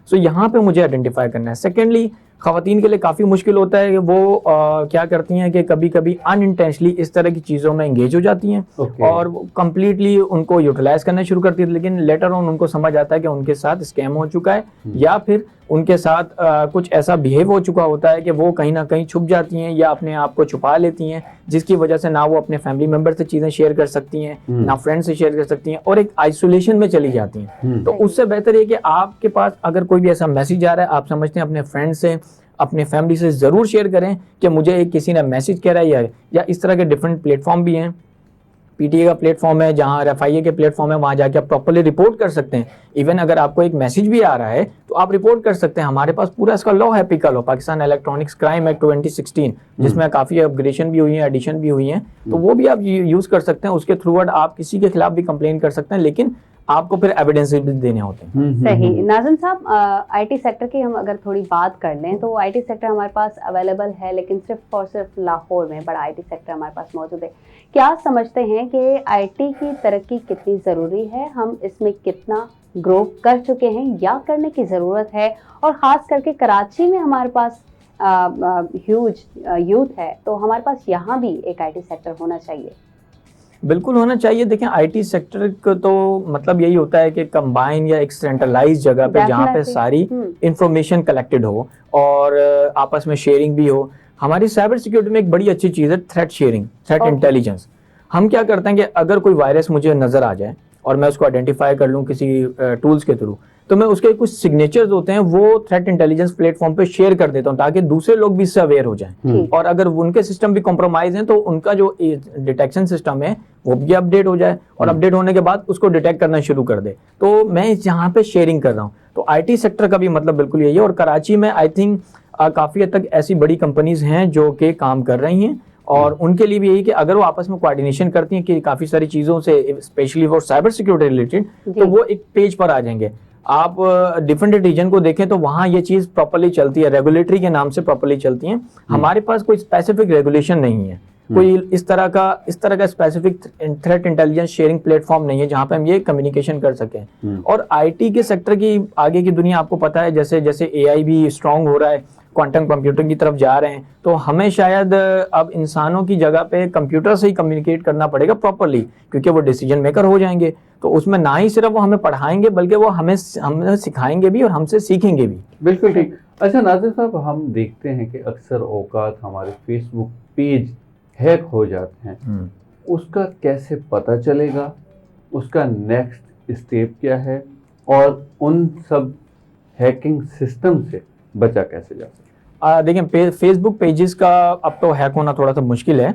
So यहाँ पे मुझे आइडेंटिफाई करना है। सेकेंडली, खवातीन के लिए काफी मुश्किल होता है कि वो क्या करती हैं कि कभी कभी अनइंटेंशनली इस तरह की चीजों में एंगेज हो जाती हैं, और वो कंप्लीटली उनको यूटिलाइज करना शुरू करती है, लेकिन लेटर ऑन उनको समझ आता है कि उनके साथ स्कैम हो चुका है, या फिर उनके साथ कुछ ऐसा बिहेव हो चुका होता है कि वो कहीं ना कहीं छुप जाती हैं या अपने आप को छुपा लेती हैं, जिसकी वजह से ना वो अपने फैमिली मेंबर से चीजें शेयर कर सकती हैं, ना फ्रेंड से शेयर कर सकती हैं, और एक आइसोलेशन में चली जाती हैं। तो उससे बेहतर है कि आपके पास अगर कोई भी ऐसा मैसेज आ रहा है, आप समझते हैं अपने फ्रेंड से, अपने फैमिली से जरूर शेयर करें कि मुझे एक किसी ने मैसेज किया है, या इस तरह के डिफरेंट प्लेटफॉर्म भी हैं। पीटीए का प्लेटफॉर्म है, जहां एफआईए के प्लेटफॉर्म है, वहां जाके आप प्रॉपर्ली रिपोर्ट कर सकते हैं। इवन अगर आपको एक मैसेज भी आ रहा है तो आप रिपोर्ट कर सकते हैं। हमारे पास पूरा इसका लॉ है, PECA law, Pakistan electronics crime act 2016, जिसमें काफी अपग्रेडेशन भी हुई है, एडिशन भी हुई है, तो वो भी आप यूज कर सकते हैं। उसके थ्रू आप किसी के खिलाफ भी कंप्लेन कर सकते हैं, लेकिन आपको फिर एविडेंस भी देने होते हैं। सही। नाज़िम साहब, आईटी सेक्टर की हम अगर थोड़ी बात कर लें तो आईटी सेक्टर हमारे पास अवेलेबल है, लेकिन सिर्फ और सिर्फ लाहौर में बड़ा आईटी सेक्टर हमारे पास मौजूद है। क्या समझते हैं कि आईटी की तरक्की कितनी ज़रूरी है, हम इसमें कितना ग्रो कर चुके हैं या करने की ज़रूरत है, और ख़ास करके कराची में हमारे पास ह्यूज यूथ है, तो हमारे पास यहाँ भी एक आईटी सेक्टर होना चाहिए? बिल्कुल होना चाहिए। देखें, आईटी सेक्टर का तो मतलब यही होता है कि कंबाइन या एक सेंट्रलाइज जगह पे जहाँ पे सारी इंफॉर्मेशन कलेक्टेड हो और आपस में शेयरिंग भी हो। हमारी साइबर सिक्योरिटी में एक बड़ी अच्छी चीज़ है थ्रेट शेयरिंग, थ्रेट इंटेलिजेंस। हम क्या करते हैं कि अगर कोई वायरस मुझे नजर आ जाए और मैं उसको आइडेंटिफाई कर लूँ किसी टूल्स के थ्रू, तो मैं उसके कुछ सिग्नेचर्स होते हैं वो थ्रेट इंटेलिजेंस प्लेटफॉर्म पे शेयर कर देता हूँ ताकि दूसरे लोग भी इससे अवेयर हो जाएं। और अगर उनके सिस्टम भी कॉम्प्रोमाइज हैं तो उनका जो डिटेक्शन सिस्टम है वो भी अपडेट हो जाए, और अपडेट होने के बाद उसको डिटेक्ट करना शुरू कर दे। तो मैं यहाँ पे शेयरिंग कर रहा हूँ। तो IT सेक्टर का भी मतलब बिल्कुल यही है। और कराची में आई थिंक काफ़ी हद तक ऐसी बड़ी कंपनीज हैं जो कि काम कर रही हैं, और उनके लिए भी यही कि अगर वो आपस में कोऑर्डिनेशन करती हैं कि काफ़ी सारी चीज़ों से, specially for cyber security related, तो वो एक पेज पर आ जाएंगे। आप डिफरेंट रीजन को देखें तो वहाँ ये चीज़ प्रॉपर्ली चलती है, रेगुलेटरी के नाम से प्रॉपर्ली चलती हैं। हमारे पास कोई स्पेसिफिक रेगुलेशन नहीं है, कोई इस तरह का specific threat intelligence sharing platform नहीं है जहाँ पे हम ये कम्युनिकेशन कर सकें। और IT के सेक्टर की आगे की दुनिया आपको पता है, जैसे जैसे AI भी स्ट्रांग हो रहा है, क्वांटम कंप्यूटिंग की तरफ जा रहे हैं, तो हमें शायद अब इंसानों की जगह पे कंप्यूटर से ही कम्युनिकेट करना पड़ेगा प्रॉपर्ली, क्योंकि वो डिसीजन मेकर हो जाएंगे। तो उसमें ना ही सिर्फ वो हमें पढ़ाएंगे बल्कि वो हमें सिखाएंगे भी और हमसे सीखेंगे भी। बिल्कुल ठीक। अच्छा नाज़िर साहब, हम देखते हैं कि अक्सर औकात हमारे फेसबुक पेज हैक हो जाते हैं, उसका कैसे पता चलेगा, उसका नेक्स्ट स्टेप क्या है, और उन सब हैकिंग सिस्टम से बचा कैसे जा सकता है? देखिए, फेसबुक पेजेस का अब तो हैक होना थोड़ा सा मुश्किल है।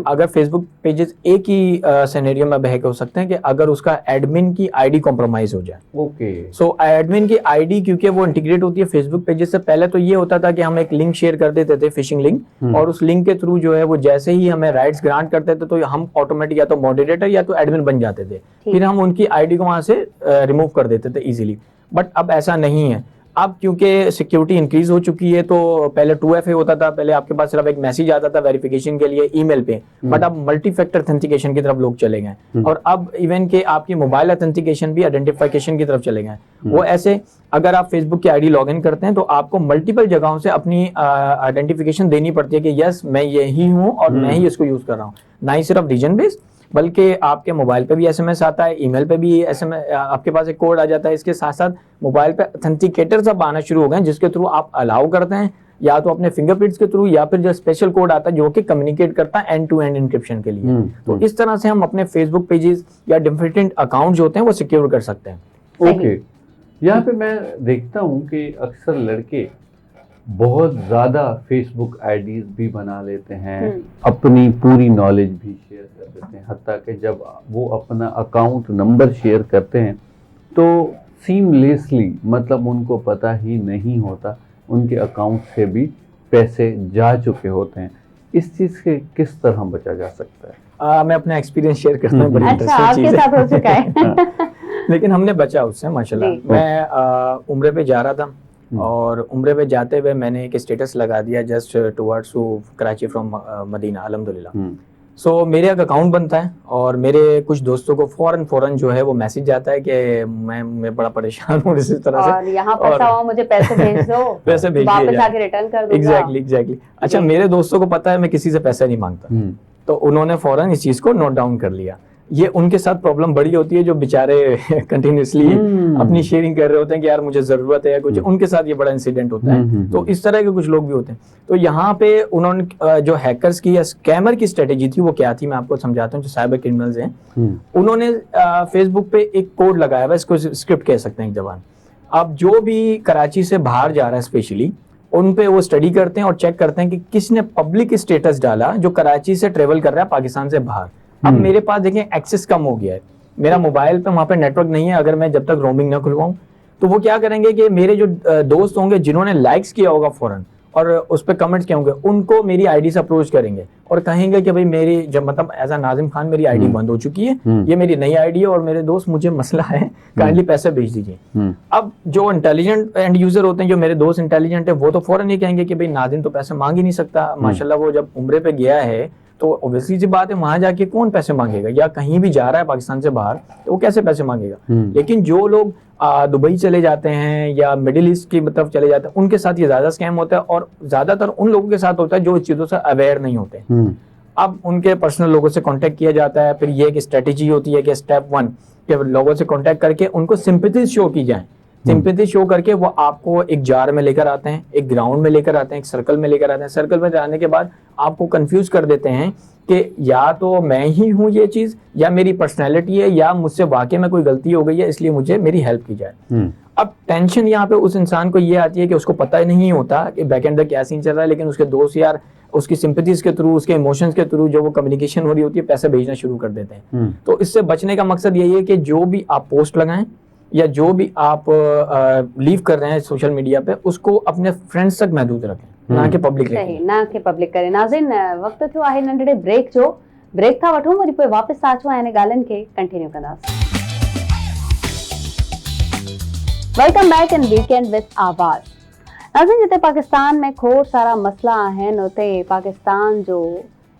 अगर फेसबुक पेजेस एक ही सिनेरियो में हैक हो सकते हैं कि अगर उसका एडमिन की ID कॉम्प्रोमाइज हो जाए। ओके। सो एडमिन की ID क्योंकि वो इंटीग्रेट होती है फेसबुक पेजेस से, पहले तो ये होता था कि हम एक लिंक शेयर कर देते थे, फिशिंग लिंक, और उस लिंक के थ्रू जो है वो जैसे ही हमें राइट्स ग्रांट करते थे तो हम ऑटोमेटिक या तो मॉडरेटर या तो एडमिन बन जाते थे, फिर हम उनकी ID को वहां से रिमूव कर देते थे इजीली। बट अब ऐसा नहीं है। अब क्योंकि सिक्योरिटी इंक्रीज हो चुकी है, तो पहले 2FA होता था, पहले आपके पास सिर्फ एक मैसेज आता था वेरिफिकेशन के लिए ईमेल पे, बट अब मल्टी फैक्टर ऑथेंटिकेशन की तरफ लोग चले गए, और अब इवन के आपकी मोबाइल ऑथेंटिकेशन भी आइडेंटिफिकेशन की तरफ चले गए। वो ऐसे, अगर आप फेसबुक की ID लॉग इन करते हैं तो आपको मल्टीपल जगहों से अपनी आइडेंटिफिकेशन देनी पड़ती है कि यस मैं यही हूँ और मैं ही इसको यूज कर रहा हूँ। ना ही सिर्फ रीजन बेस्ड, बल्कि आपके मोबाइल पे भी SMS आता है, ईमेल पे भी SMS, आपके पास एक कोड आ जाता है। इसके साथ साथ मोबाइल पे ऑथेंटिकेटर्स अब आना शुरू हो गए हैं जिसके थ्रू आप अलाउ करते हैं, या तो अपने फिंगरप्रिंट्स के थ्रू, या फिर जो स्पेशल कोड आता है जो कि कम्युनिकेट करता है एंड टू एंड एन्क्रिप्शन के लिए। तो इस तरह से हम अपने फेसबुक पेजेस या डिफरेंट अकाउंट जो होते हैं वो सिक्योर कर सकते हैं। ओके। यहाँ पे मैं देखता हूँ कि अक्सर लड़के बहुत ज़्यादा फेसबुक IDs भी बना लेते हैं, अपनी पूरी नॉलेज भी शेयर कर देते हैं, हत्ता कि जब वो अपना अकाउंट नंबर शेयर करते हैं तो सीमलेसली, मतलब उनको पता ही नहीं होता उनके अकाउंट से भी पैसे जा चुके होते हैं। इस चीज़ से किस तरह बचा जा सकता है? मैं अपना एक्सपीरियंस शेयर करता हूँ, बड़ी अच्छा, आपके साथ हो चुका है। लेकिन हमने बचा उससे माशाल्लाह। मैं उम्रे पे जा रहा था, और उम्रे पे जाते हुए मैंने एक स्टेटस लगा दिया just towards Karachi from Medina, अल्हम्दुलिल्लाह। सो मेरे एक अकाउंट बनता है और मेरे कुछ दोस्तों को फौरन जो है वो मैसेज जाता है कि मैं बड़ा परेशान हूँ इस तरह से, और यहाँ फंसा हुआ, मुझे पैसे भेज दो, पैसे भेज वापस आके रिटर्न कर दूंगा। एग्जैक्टली। अच्छा, मेरे दोस्तों को पता है मैं किसी से पैसा नहीं मांगता, तो उन्होंने फौरन इस चीज को नोट डाउन कर लिया। ये उनके साथ प्रॉब्लम बड़ी होती है जो बेचारे कंटिन्यूसली अपनी शेयरिंग कर रहे होते हैं कि यार मुझे जरूरत है या कुछ, उनके साथ ये बड़ा इंसिडेंट होता है। तो इस तरह के कुछ लोग भी होते हैं। तो यहाँ पे उन्होंने जो हैकर्स की या स्कैमर की स्ट्रेटेजी थी वो क्या थी, मैं आपको समझाता हूँ। जो साइबर क्रिमिनल्स हैं उन्होंने फेसबुक पे एक कोड लगाया हुआ, इसको स्क्रिप्ट कह सकते हैं एक जबान। अब जो भी कराची से बाहर जा रहा है स्पेशली, उन पे वो स्टडी करते हैं और चेक करते हैं कि किसने पब्लिक स्टेटस डाला जो कराची से ट्रेवल कर रहा है पाकिस्तान से बाहर। अब मेरे पास देखें एक्सेस कम हो गया है, मेरा मोबाइल पे वहां पे नेटवर्क नहीं है, अगर मैं जब तक रोमिंग ना खुलवाऊं तो वो क्या करेंगे कि मेरे जो दोस्त होंगे जिन्होंने लाइक्स किया होगा फौरन और उस पर कमेंट्स किए होंगे, उनको मेरी ID से अप्रोच करेंगे और कहेंगे कि भाई मेरी जब मतलब एज अ नाजिम खान मेरी ID बंद हो चुकी है, ये मेरी नई ID है और मेरे दोस्त मुझे मसला है, काइंडली पैसे भेज दीजिए। अब जो इंटेलिजेंट एंड यूजर होते हैं, जो मेरे दोस्त इंटेलिजेंट है, वो तो फौरन ये कहेंगे कि भाई नाजिम तो पैसे मांग ही नहीं सकता, माशाल्लाह वो जब उम्रे पे गया है तो ऑब्वियसली सी बात है वहां जाके कौन पैसे मांगेगा, या कहीं भी जा रहा है पाकिस्तान से बाहर तो वो कैसे पैसे मांगेगा। लेकिन जो लोग दुबई चले जाते हैं या मिडिल ईस्ट की तरफ चले जाते हैं, उनके साथ ये ज्यादा स्कैम होता है और ज्यादातर उन लोगों के साथ होता है जो इस चीजों से अवेयर नहीं होते। अब उनके पर्सनल लोगों से कांटेक्ट किया जाता है, फिर ये एक स्ट्रेटेजी होती है कि स्टेप 1 कि लोगों से कांटेक्ट करके उनको सिंपैथी शो की जाए सिंपैथी शो करके वो आपको एक जार में लेकर आते हैं, एक ग्राउंड में लेकर आते हैं, एक सर्कल में लेकर आते हैं। सर्कल में जाने के बाद आपको कंफ्यूज कर देते हैं कि या तो मैं ही हूँ ये चीज, या मेरी पर्सनैलिटी है, या मुझसे वाकई में कोई गलती हो गई है इसलिए मुझे मेरी हेल्प की जाए। अब टेंशन यहाँ पे उस इंसान को ये आती है कि उसको पता ही नहीं होता कि बैक एंड क्या सीन चल रहा है, लेकिन उसके दोस्त यार उसकी सिंपैथीज के थ्रू, उसके इमोशंस के थ्रू जो वो कम्युनिकेशन हो रही होती है, पैसे भेजना शुरू कर देते हैं। तो इससे बचने का मकसद यही है कि जो भी आप पोस्ट लगाएं या जो भी आप लीव कर रहे हैं सोशल मीडिया पे, उसको अपने फ्रेंड्स तक महदूद रखें, ना कि पब्लिक सही, ना कि पब्लिक करे। नाज़रीन, वक्त थियो आहे नंढड़े ब्रेक जो। ब्रेक था वठूं, वरी पोइ वापस था अचूं ऐं ॻाल्हियुनि खे कंटिन्यू कंदासीं। Welcome back in weekend with आवाज़। नाज़रीन, जिते पाकिस्तान में खोड़ सारा मसला आहिनि, उते पाकिस्तान जो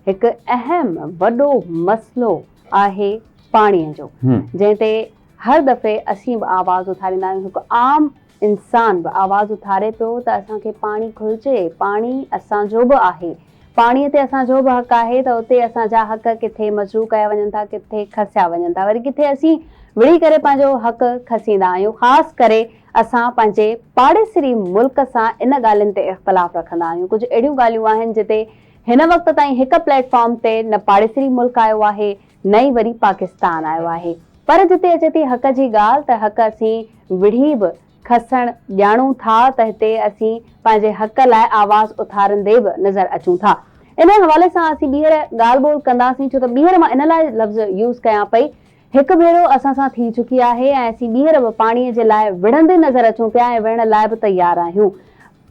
हिकु अहम वॾो मसलो आहे पाणीअ जो, जंहिं ते हर दफ़े असीं बि आवाज़ उथारींदा आहियूं। हिकु आम इंसान बि आवाज़ उथारे पियो त असांखे पाणी घुरिजे, पाणी असांजो बि आहे, पाणीअ ते असांजो बि हक़ आहे। त उते असांजा हक़ किथे मजरू कया वञनि था, किथे खसिया वञनि था, वरी किथे असीं विड़ी करे पंहिंजो हक़ खसींदा आहियूं। ख़ासि करे असां पंहिंजे पाड़ेसरी मुल्क सां इन ॻाल्हियुनि ते इख़्तिलाफ़ रखंदा आहियूं। कुझु अहिड़ियूं ॻाल्हियूं आहिनि जिते हिन वक़्त ताईं हिकु प्लेटफॉर्म ते न पाड़ेसरी मुल्क आयो आहे, न ई वरी पाकिस्तान आयो आहे। पर जिते अचे थी हक़ जी ॻाल्हि, त हक़ असीं विढ़ी बि खसणु ॼाणूं था, त हिते असीं पंहिंजे हक़ लाइ आवाज़ उथारंदे बि नज़र अचूं था। इन हवाले सां असीं ॿीहर ॻाल्हि ॿोल कंदासीं, छो त ॿीहर मां इन लाइ लफ़्ज़ यूज़ कयां पई, हिकु भेरो असां सां थी चुकी आहे ऐं असीं ॿीहर बि पाणीअ जे लाइ विढ़ंदे नज़र अचूं पिया ऐं विढ़ण लाइ बि तयारु आहियूं।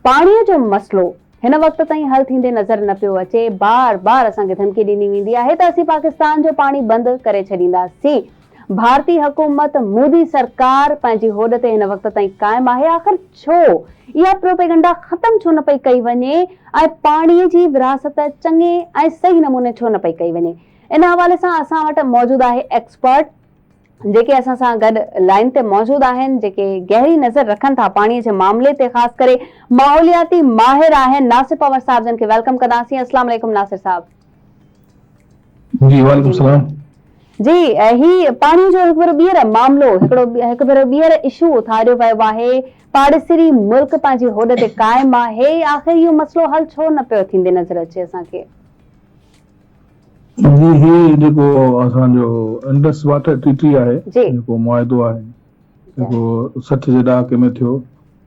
पाणीअ जो मसलो हिन वक़्त ताईं हल थींदे नज़र न पियो अचे। बार बार असांखे धमकी ॾिनी वेंदी आहे त असीं पाकिस्तान जो पाणी बंदि करे छॾींदासीं। भारतीय हुकूमत, मोदी सरकार पंहिंजी होॾ ते हिन वक़्त ताईं क़ाइमु आहे। आख़िर छो इहा प्रोपेगेंडा ख़तमु छो न पई कई वञे ऐं पाणीअ जी विरासत चङे ऐं सही नमूने छो न पई कई वञे? इन हवाले सां असां वटि मौजूदु आहे एक्सपर्ट, जेके असां सां गॾु लाइन ते मौजूदु आहिनि, जेके गहरी नज़र रखनि था पाणीअ जे मामले ते, ख़ासि करे माहौलियाती माहिर आहिनि। नासिर पवर साहब जन खे वेलकम कंदासीं। अस्सलाम वालेकुम नासिर साहब। जी वालेकुम सलाम। जी, ही पाणी जो हिकु भेरो ॿीहर मामिलो, हिकु भेरो ॿीहर इशू उथारियो वियो आहे। पाड़ेसरी मुल्क पंहिंजी होॾ ते क़ाइमु आहे। आख़िर इहो मसलो हल छो न पियो थींदे नज़र अचे असांखे? जी, ही जेको असांजो इंडस वाटर ट्रीटी आहे, जेको मुआहिदो आहे, जेको 60 जे ॾहाके में थियो,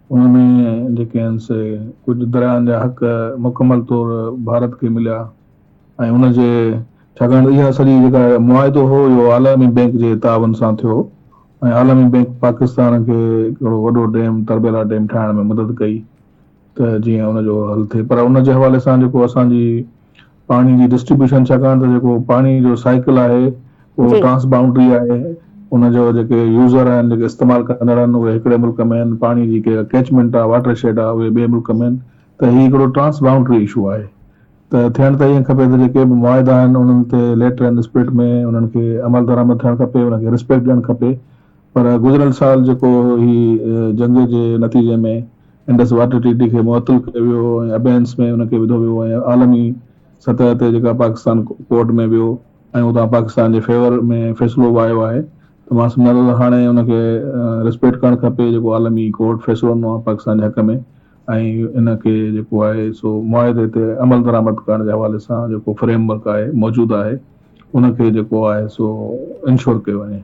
उनमें जेके आहिनि से कुझु दरियाहनि जा हक़ मुकमल तौर भारत खे मिलिया ऐं उनजे छाकाणि इहा सॼी जेका मुआहिदो हो इहो आलमी बैंक जे तावन सां थियो ऐं आलमी बैंक पाकिस्तान खे हिकिड़ो वॾो डैम, तरबेला डैम ठाहिण में मदद कई त जीअं उनजो हल थिए। पर उनजे हवाले सां जेको असांजी पाणी जी डिस्ट्रीब्यूशन, छाकाणि त जेको पाणी जो साइकिल आहे उहो ट्रांस बाउंड्री आहे, उनजो जेके यूज़र आहिनि, जेके इस्तेमालु कंदड़ आहिनि, उहे हिकिड़े मुल्क में आहिनि, पाणी जी के कैचमेंट आहे, वाटर शेड आहे, उहे ॿिए मुल्क में आहिनि। त हीउ हिकिड़ो ट्रांस बाउंड्री इशू आहे। त थियण त ईअं खपे त जेके बि मुआहिदा आहिनि उन्हनि ते लेटर एंड स्पिरिट में उन्हनि खे अमल दरामद थियणु खपे, उनखे रिस्पेक्ट ॾियणु खपे। पर गुज़िरियल साल जेको ही जंग जे नतीजे में इंडस वाटर ट्रीटी खे मुअतल कयो वियो ऐं अबेंस में उनखे विधो वियो ऐं आलमी सतह ते जेका पाकिस्तान कोर्ट में वियो ऐं उतां पाकिस्तान जे फेवर में फ़ैसिलो आयो आहे, त मां सम्झां थो त हाणे उनखे रिस्पेक्ट करणु खपे जेको आलमी कोर्ट फ़ैसिलो ॾिनो आहे पाकिस्तान जे हक़ में, ऐं इनखे जेको आहे सो मुआहिदे ते अमल दरामद करण जे हवाले सां जेको फ्रेमवर्क आहे मौजूदु आहे, उनखे जेको आहे सो इंश्योर कयो वञे।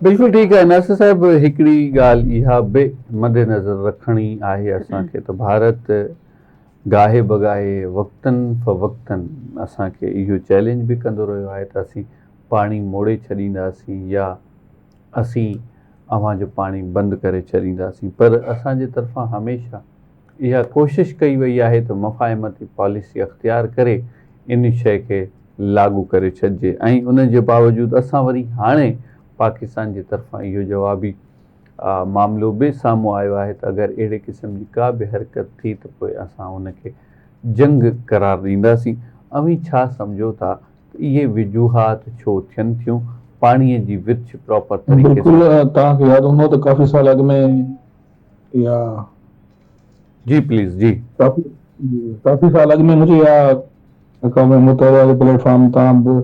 बिल्कुलु ठीकु आहे नासिर साहिब। हिकिड़ी ॻाल्हि इहा बि मद्देनज़र रखणी आहे असांखे त भारत गाहे बगाहे वक़्तनि फ़वक़्तनि असांखे इहो चैलेंज बि कंदो रहियो आहे त असीं पाणी मोड़े छॾींदासीं या असीं अव्हांजो पाणी बंदि करे छॾींदासीं। पर असांजे तरफ़ां हमेशह इहा कोशिशि कई वई आहे त मफ़ाहिमती पॉलिसी अख़्तियार करे इन शइ खे लागू करे छॾिजे ऐं उन जे बावजूदि असां वरी हाणे पाकिस्तान जे तरफ़ां इहो जवाबी मामिलो बि साम्हूं आयो आहे त अगरि अहिड़े क़िस्म जी का बि हरकत थी त पोइ असां उनखे जंग करार ॾींदासीं। अवी छा सम्झो था इहे वजूहात छो थियनि थियूं पाणीअ जी विर्छ प्रॉपर तरीक़े सां? बिल्कुलु, तव्हांखे यादि हूंदो त काफ़ी साल अॻु में या जी प्लीज़ जी काफ़ी साल अॻु में मुंहिंजी इहा क़ौमी मुतहदा जे प्लेटफॉर्म तां बि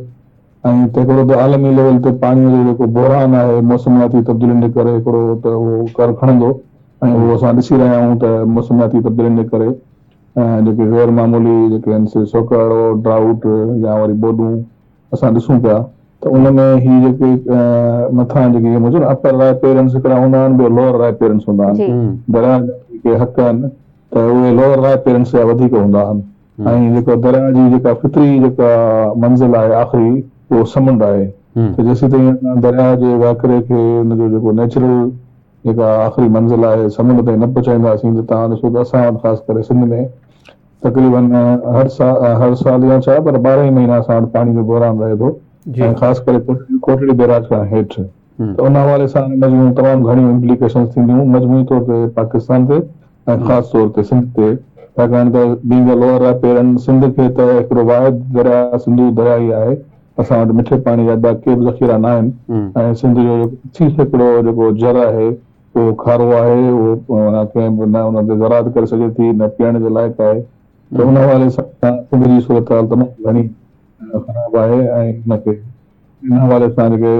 ऐं हिकिड़ो त आलमी लेवल ते पाणीअ जो जेको बहिरान आहे मौसमियाती तब्दीलियुनि जे करे हिकिड़ो त उहो कर खणंदो ऐं उहो असां ॾिसी रहिया आहियूं त मौसमियाती तब्दीलियुनि जे करे जेके गैर मामूली जेके आहिनि सोकाड़ो ड्राउट या वरी बोॾूं असां ॾिसूं पिया त उन में ही जेके मथां जेके हुजे न अपर रायपेरेंट्स हिकिड़ा हूंदा आहिनि ॿियो लोअर रायपेरेंट्स हूंदा आहिनि दरिया जा जेके हक़ आहिनि त उहे लोअर रायपेरेंट्स जा वधीक हूंदा आहिनि ऐं जेको दरिया जी जेका फितरी जेका मंज़िल आहे आख़िरी उहो समुंड आहे त जेसीं ताईं दरिया जे वाकिरे खे हुनजो जेको नेचुरल जेका आख़िरी मंज़िल आहे समुंड ताईं न पहुचाईंदासीं त तव्हां ॾिसो त असां वटि ख़ासि करे सिंध में तक़रीबन हर साल या छा पर 12 ई महीना असां वटि पाणी जो बहिरान रहे थो ऐं ख़ासि करे कोटड़ी बैराज खां हेठि त उन हवाले सां मजमूई तमामु घणियूं इम्प्लीकेशन थींदियूं मजमूई तौर ते पाकिस्तान ते ऐं ख़ासि तौर ते सिंध ते छाकाणि त बींग लोअर रायपेरन सिंध खे त हिकिड़ो वाहिद दरिया सिंधू दरिया ई आहे असां वटि मिठे पाणी जा के बि ज़ख़ीरा न आहिनि ऐं सिंध जो जेको 80 सैकड़ो जेको जर आहे उहो खारो आहे उहो कंहिं बि न हुन ते ज़राअत करे सघे थी न पीअण जे लाइक़ु आहे त उन हवाले सां सिंध जी सूरत हाल तमामु घणी ख़राबु आहे ऐं हुनखे इन हवाले सां जेके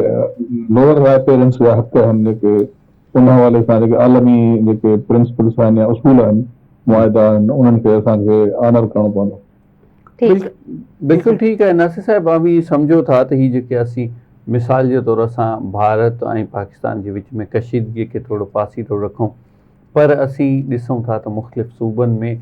लोअर रायपेरेंट्स जा हक़ आहिनि जेके उन हवाले सां जेके आलमी जेके प्रिंसिपल्स आहिनि या उसूल आहिनि मुआदा आहिनि उन्हनि खे असांखे ऑनर करणो पवंदो। बिल्कुलु ठीकु आहे नासिर साहिबु अभी सम्झो था त ही जेके असीं मिसाल जे तौर सां भारत ऐं पाकिस्तान जे विच में कशीदगीअ खे थोरो पासीरो रखूं पर असीं ॾिसूं था त मुख़्तलिफ़ सूबनि में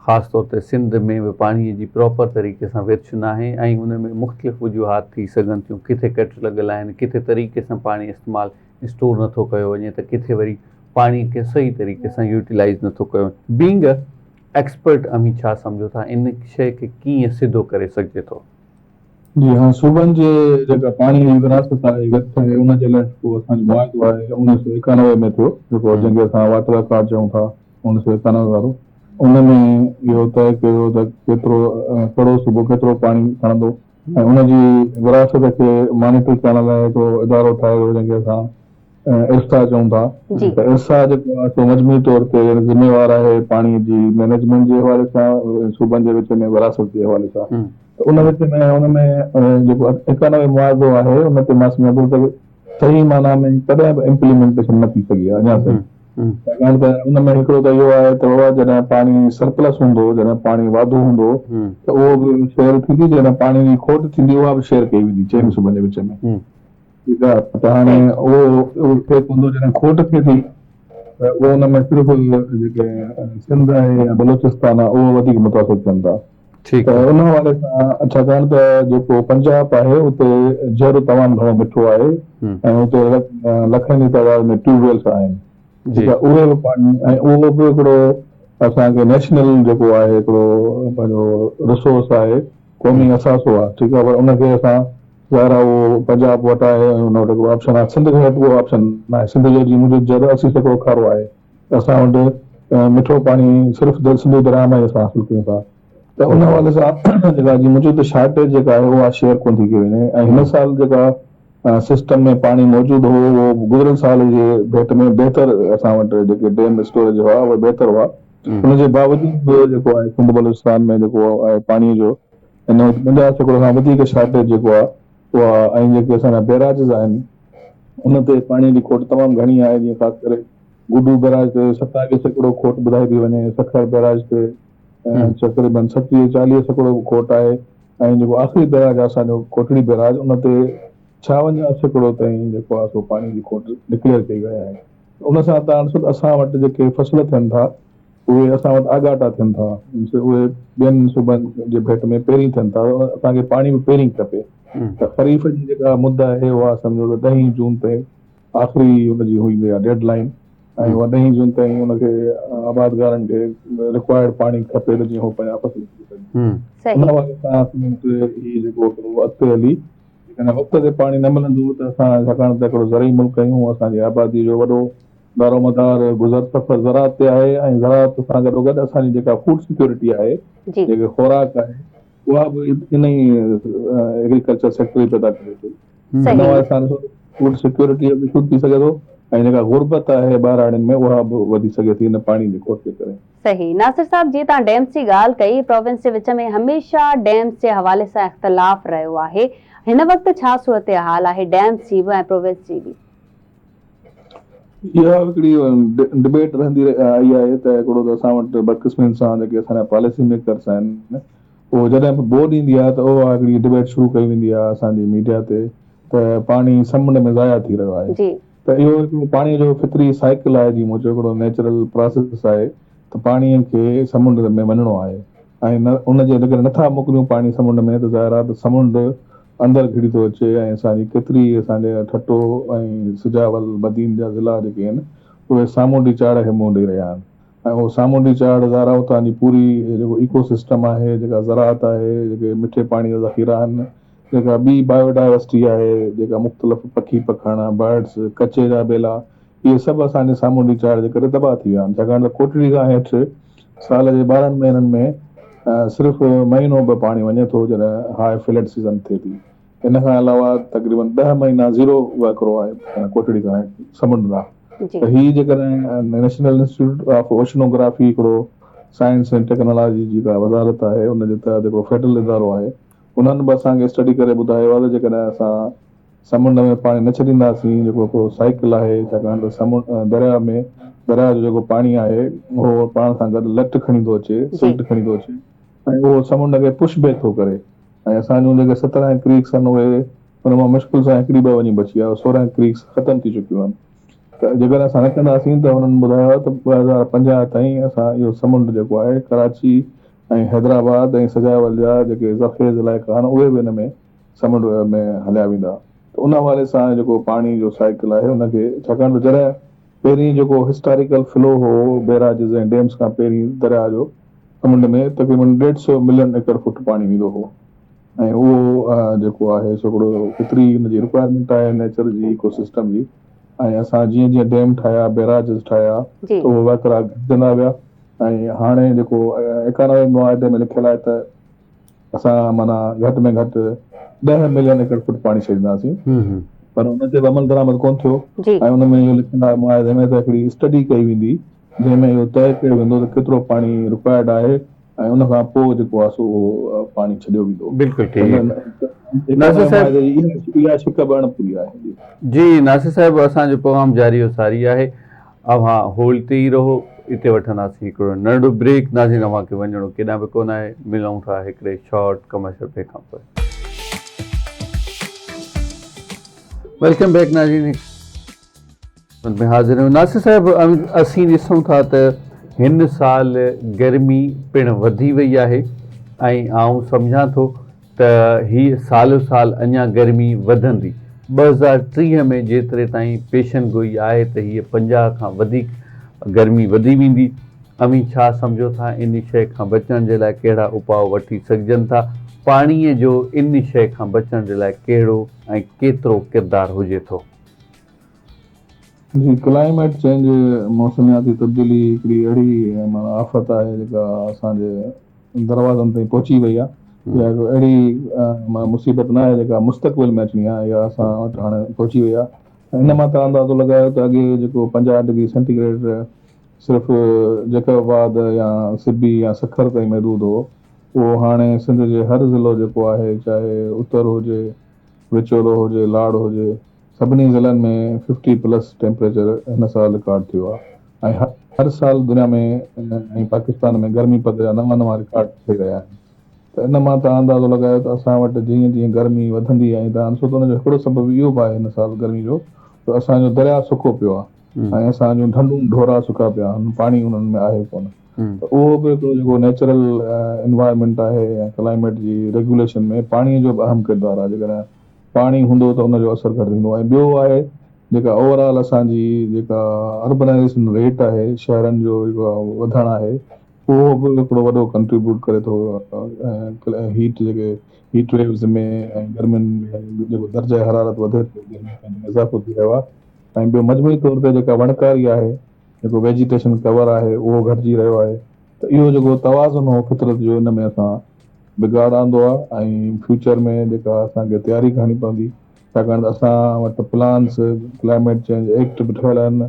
ख़ासि तौर ते सिंध में बि पाणीअ जी प्रॉपर तरीक़े सां विर्छ न आहे ऐं उन में मुख़्तलिफ़ वजूहात थी सघनि थियूं किथे कट लॻल आहिनि किथे तरीक़े सां पाणी इस्तेमालु स्टोर नथो कयो वञे त किथे वरी पाणी खे सही तरीक़े सां यूटिलाइज़ नथो कयो वञे बींग एक्सपर्ट अमी छा सम्झो था इन शइ खे कीअं सिधो करे सघिजे थो? जी हाँ सूबनि जे जेका पाणी जी विरासत आहे विर्छ आहे उन जे लाइ जेको असांजो मुआदो आहे 1991 में थियो जेको जंहिंखे असां वाटर अकॉर्ड चऊं था 1991 वारो उन में इहो तय कयो त केतिरो कहिड़ो सूबो केतिरो पाणी खणंदो ऐं उनजी विरासत खे मॉनिटर करण लाइ हिकिड़ो इदारो ठाहियो वियो जंहिंखे असां इर्सा चऊं था त इर्सा जेको आहे सो मजमूई तौर ते ज़िम्मेवार आहे पाणीअ जी मैनेजमेंट जे हवाले सां सूबनि जे विच में विरासत जे हवाले सां त उन विच में हुन में जेको 91 मुआवज़ो आहे उन ते मां सम्झां थो त सही माना में कॾहिं बि इम्प्लीमेंटेशन न थी सघी आहे अञा ताईं छाकाणि त उन में हिकिड़ो त इहो आहे त बाबा जॾहिं पाणी सरप्लस हूंदो जॾहिं पाणी वाधो हूंदो त उहो बि शेयर थींदी जॾहिं पाणी जी खोट थींदी उहा बि शेयर कई वेंदी चइनि सूबनि जे विच में ठीकु आहे त हाणे उहो थिए हूंदो जॾहिं खोट थिए थी त उहो हुन में सिर्फ़ु जेके सिंध आहे या बलोचिस्तान आहे उहो वधीक मुतासिर थियनि था त उन हवाले सां छाकाणि त जेको पंजाब आहे उते जर तमामु घणो मिठो आहे ऐं उते लखनि जी तइदाद में ट्यूबवेल्स आहिनि ठीकु आहे उहे बि पाणी ऐं उहो बि हिकिड़ो असांखे नेशनल जेको आहे हिकिड़ो पंहिंजो रिसोर्स आहे क़ौमी असासो आहे ठीकु आहे पर उनखे असां ज़ाहिर आहे उहो पंजाब वटि आहे ऐं हुन वटि हिकिड़ो ऑप्शन आहे सिंध खां उहो ऑप्शन न आहे सिंध जो जीअं मुंहिंजो जर 80 सैकड़ो खारो आहे त असां वटि मिठो पाणी सिर्फ़ु सिंधू दरिया में असां हासिलु कयूं था त उन हवाले सां जेका जीअं मुंहिंजो त शार्टेज जेका आहे उहा शेयर कोन थी कई वञे ऐं हिन साल जेका सिस्टम में पाणी मौजूदु हो उहो गुज़िरियल साल जे भेट में बहितर असां वटि जेके डैम स्टोरेज हुआ उहे बहितर हुआ हुनजे बावजूदि बि जेको आहे सिंध बलूचिस्तान में जेको आहे पाणीअ जो हिन 50 सैकड़ो खां वधीक शार्टेज जेको आहे उहा ऐं जेके असांजा बैराजिस आहिनि उन ते पाणीअ जी खोट तमामु घणी आहे जीअं ख़ासि करे गुडू बैराज ते 27 सैकड़ो खोट ॿुधाई थी वञे सखर बैराज ते तक़रीबन 40 सैकड़ो खोट आहे ऐं जेको आख़िरी बैराज आहे असांजो कोटड़ी बैराज उन ते 56 सैकड़ो ताईं जेको आहे सो पाणी जी खोट डिक्लेयर कई वई आहे उन सां तव्हां ॾिसो असां वटि जेके फसल थियनि था उहे असां वटि आगाटा थियनि था उहे ॿियनि सूबनि जे भेट में पहिरीं थियनि था असांखे पाणी बि पहिरीं खपे त ख़रीफ़ जी जेका मुद्दा आहे उहा सम्झो त 10 जून ते आख़िरी हुनजी हुई आहे डेड लाइन ऐं उहा 10 जून ताईं हुनखे आबादगारनि खे रिक्वायर्ड पाणी खपे त जीअं उहो पंहिंजा फसल थी सघे उन हवाले सां ही जेको अॻिते हली वक़्त ते पाणी न मिलंदो त असां छाकाणि त हिकिड़ो ज़रई मुल्क आहियूं असांजी आबादी जो वॾो दारोमदार गुज़र सफ़र ज़राअत ते आहे ऐं ज़राअत सां गॾोगॾु असांजी जेका फूड सिक्योरिटी आहे जेके खुराक आहे उहा बि इन ई एग्रीकल्चर सेक्टर ई पैदा करे थो फूड सिक्योरिटी बि शुरू थी सघे थो ऐं जेका गुरबत आहे ॿाहिराणियुनि में उहा बि वधी सघे थी इन पाणी जे खोट जे करे। सही नासिर साहब जीअं तव्हां डैम्स जी ॻाल्हि कई प्रोविंस जे विच में हमेशह डैम्स जे हवाले सां इख़्तिलाफ़ रहियो आहे हिन वक़्तु छा सूरत हाल आहे डैम्स जी बि ऐं प्रोविंस जी बि? इहा हिकिड़ी डिबेट रहंदी आई आहे त हिकिड़ो त असां वटि बदकिस्मती सां जेके असांजा पॉलिसी मेकर्स आहिनि उहो जॾहिं बि बोर्ड ईंदी आहे त उहा हिकिड़ी डिबेट शुरू कई वेंदी आहे असांजी मीडिया ते त पाणी समुंड में ज़ाया थी रहियो आहे। त इहो हिकिड़ो पाणीअ जो फितरी साइकिल आहे, जीअं मूं चयो हिकिड़ो नेचुरल प्रोसेस आहे त पाणीअ खे समुंड में वञिणो आहे ऐं न उनजे अगरि नथा मोकिलियूं पाणी समुंड में त ज़ाहिर आहे त समुंड अंदरि घिरी थो अचे ऐं असांजी केतिरी असांजे ठटो ऐं सिजावल बदीन जा ज़िला जेके आहिनि उहे सामूंडी चाढ़ खे मुंहुं ॾेई रहिया आहिनि ऐं उहो सामूंडी चाढ़ ज़ाहिर आहे उतां जी पूरी जेको इको सिस्टम आहे, जेका ज़राअत आहे, जेके मिठे पाणी जा ज़ख़ीरा आहिनि, जेका ॿी बायोडाइवर्सिटी आहे, जेका मुख़्तलिफ़ पखी पखण बर्ड्स कचे जा ॿेला, इहे सभु असांजे सामूंडी चाढ़ जे करे तबाह थी विया आहिनि। छाकाणि त कोटड़ी खां हेठि साल जे 12 महीननि में सिर्फ़ु महीनो बि पाणी वञे थो जॾहिं हाई फ्लड सीज़न थिए थी। इन खां अलावा तक़रीबन 10 महीना ज़ीरो वाकिरो आहे कोटड़ी खां हेठि समुंड खां। त हीअ जेकॾहिं नेशनल इंस्टीट्यूट ऑफ ओशनोग्राफी हिकिड़ो साइंस ऐं टेक्नोलॉजी जी का वज़ारत आहे, उनजे तहत हिकिड़ो फेडरल इदारो आहे, उन्हनि बि असांखे स्टडी करे ॿुधायो आहे त जेकॾहिं असां समुंड में पाणी न छॾींदासीं, जेको हिकिड़ो साइकिल आहे, छाकाणि त दरिया में दरिया जो जेको पाणी आहे उहो पाण सां गॾु लट खणी थो अचे, सिल्ट खणी थो अचे ऐं उहो समुंड खे पुश बैक थो करे ऐं असांजूं जेके 17 क्रीक्स आहिनि उहे हुन मां मुश्किल सां हिकिड़ी ॿ वञी बची आहे, 16 क्रीक्स ख़तम थी चुकियूं आहिनि। त जेकॾहिं असां न कंदासीं त हुननि ॿुधायो आहे त 2050 ताईं असां इहो समुंड जेको आहे कराची ऐं हैदराबाद ऐं सजावल जा जेके ज़ख़ीरे इलाइक़ा आहिनि उहे बि हिन में समुंड में हलिया वेंदा। त उन हवाले सां जेको पाणी जो साइकिल आहे उनखे, छाकाणि त जॾहिं पहिरीं जेको हिस्टोरिकल फ्लो हो बैराजिस ऐं डैम्स खां पहिरीं दरिया जो समुंड में तक़रीबन 150 मिलियन एकड़ फुट पाणी वेंदो हो ऐं उहो जेको आहे सो हिकिड़ो केतिरी हुनजी रिक्वायरमेंट आहे नेचर जी, इकोसिस्टम जी, ऐं असां जीअं जीअं डैम ठाहिया, बैराजिस ठाहिया त उहे वाकिरा घटिजंदा विया ऐं हाणे जेको 91 मुआहदे में लिखियलु आहे त असां माना घटि में घटि 10 मिलियन एकड़ फुट पाणी छॾींदासीं, पर हुन ते अमल दरामद कोन थियो ऐं हुन में इहो लिखियलु आहे मुआहदे में त हिकिड़ी स्टडी कई वेंदी जंहिंमें इहो तय कयो वेंदो त केतिरो पाणी रिक्वायर्ड आहे ऐं उन खां पोइ जेको आहे सो उहो पाणी छॾियो वेंदो। बिल्कुलु ठीकु। नासिर साहिब इहा शिक बण पूरी आहे। जी नासिर साहिब, असांजो प्रोग्राम जारी हो सारी आहे, अव्हां होल्ड ते ई रहो, हिते वठंदासीं हिकिड़ो नंढो ब्रेक। नाज़रीन, अव्हांखे वञिणो केॾांहुं बि कोन आहे, मिलूं था हिकिड़े शॉर्ट कमर्शियल ब्रेक खां पोइ। वेलकम बैक नाज़रीन, में हाज़िर आहियूं। नासिर साहिब, असीं ॾिसूं था त हिन साल गर्मी पिणु वधी वई आहे ऐं आउं सम्झां थो त हीअ सालो साल अञा गर्मी वधंदी। 2030 में जेतिरे ताईं पेशन गोई आहे त हीअ 50 खां वधीक गर्मी वधी वेंदी। अमी छा सम्झो था इन शइ खां बचण जे लाइ कहिड़ा उपाउ वठी सघिजनि था? पाणीअ जो इन शइ खां बचण जे लाइ कहिड़ो ऐं केतिरो किरदारु हुजे थो? जी, क्लाइमेट चेंज, मौसमियाती तब्दीली हिकिड़ी अहिड़ी माना आफ़त आहे जेका असांजे दरवाज़नि ताईं पहुची वई आहे। इहा हिकु अहिड़ी मुसीबत न आहे जेका मुस्तक़बिल में अचणी आहे, इहा असां वटि हाणे पहुची वई आहे। हिन मां तव्हां अंदाज़ो लॻायो त अॻे जेको 50 डिग्री सेंटीग्रेड सिर्फ़ु जैकबाबाद या सिबी या सखर ताईं महदूद हो, उहो हाणे सिंध जे हर ज़िलो जेको आहे, चाहे उत्तर हुजे, विचोलो हुजे, लाड़ हुजे, सभिनी ज़िलनि में 50+ टेम्परेचर हिन साल रिकॉर्ड थियो आहे ऐं हर साल दुनिया में ऐं पाकिस्तान में गर्मी पद जा नवां रिकॉर्ड थी रहिया आहिनि। त इन मां तव्हां अंदाज़ो लॻायो त असां वटि जीअं जीअं गर्मी वधंदी आहे, तव्हां ॾिसो त हुनजो हिकिड़ो सबबु इहो बि आहे हिन साल गर्मी जो त असांजो दरिया सुको पियो आहे ऐं असांजूं ढंढूं ढोरा सुका पिया आहिनि, पाणी उन्हनि में आहे कोन। त उहो बि हिकिड़ो जेको नेचुरल एनवायरमेंट आहे ऐं क्लाइमेट जी रेगुलेशन में पाणीअ जो बि अहम किरदारु आहे। जेकॾहिं पाणी हूंदो त उनजो असरु घटि थींदो। ऐं ॿियो आहे जेका ओवरऑल असांजी जेका अर्बनाइज़ेशन रेट आहे, शहरनि जो जेको वधणु आहे, उहो बि हिकिड़ो वॾो कंट्रीब्यूट करे थो हीट हीट वेव्स में ऐं गर्मियुनि में जेको दर्जा हरारत वधे थो, इज़ाफ़ो थी रहियो आहे। ऐं ॿियो मजमूई तौर ते जेका वणकारी आहे, जेको वेजिटेशन कवर आहे, उहो घटिजी रहियो आहे। त इहो जेको तवाज़ुन हो फितरत जो, इन में असां बिगाड़ आंदो आहे ऐं फ्यूचर में जेका असांखे तयारी करणी पवंदी, छाकाणि त असां वटि प्लान्स क्लाइमेट चेंज एक्ट बि ठहियल आहिनि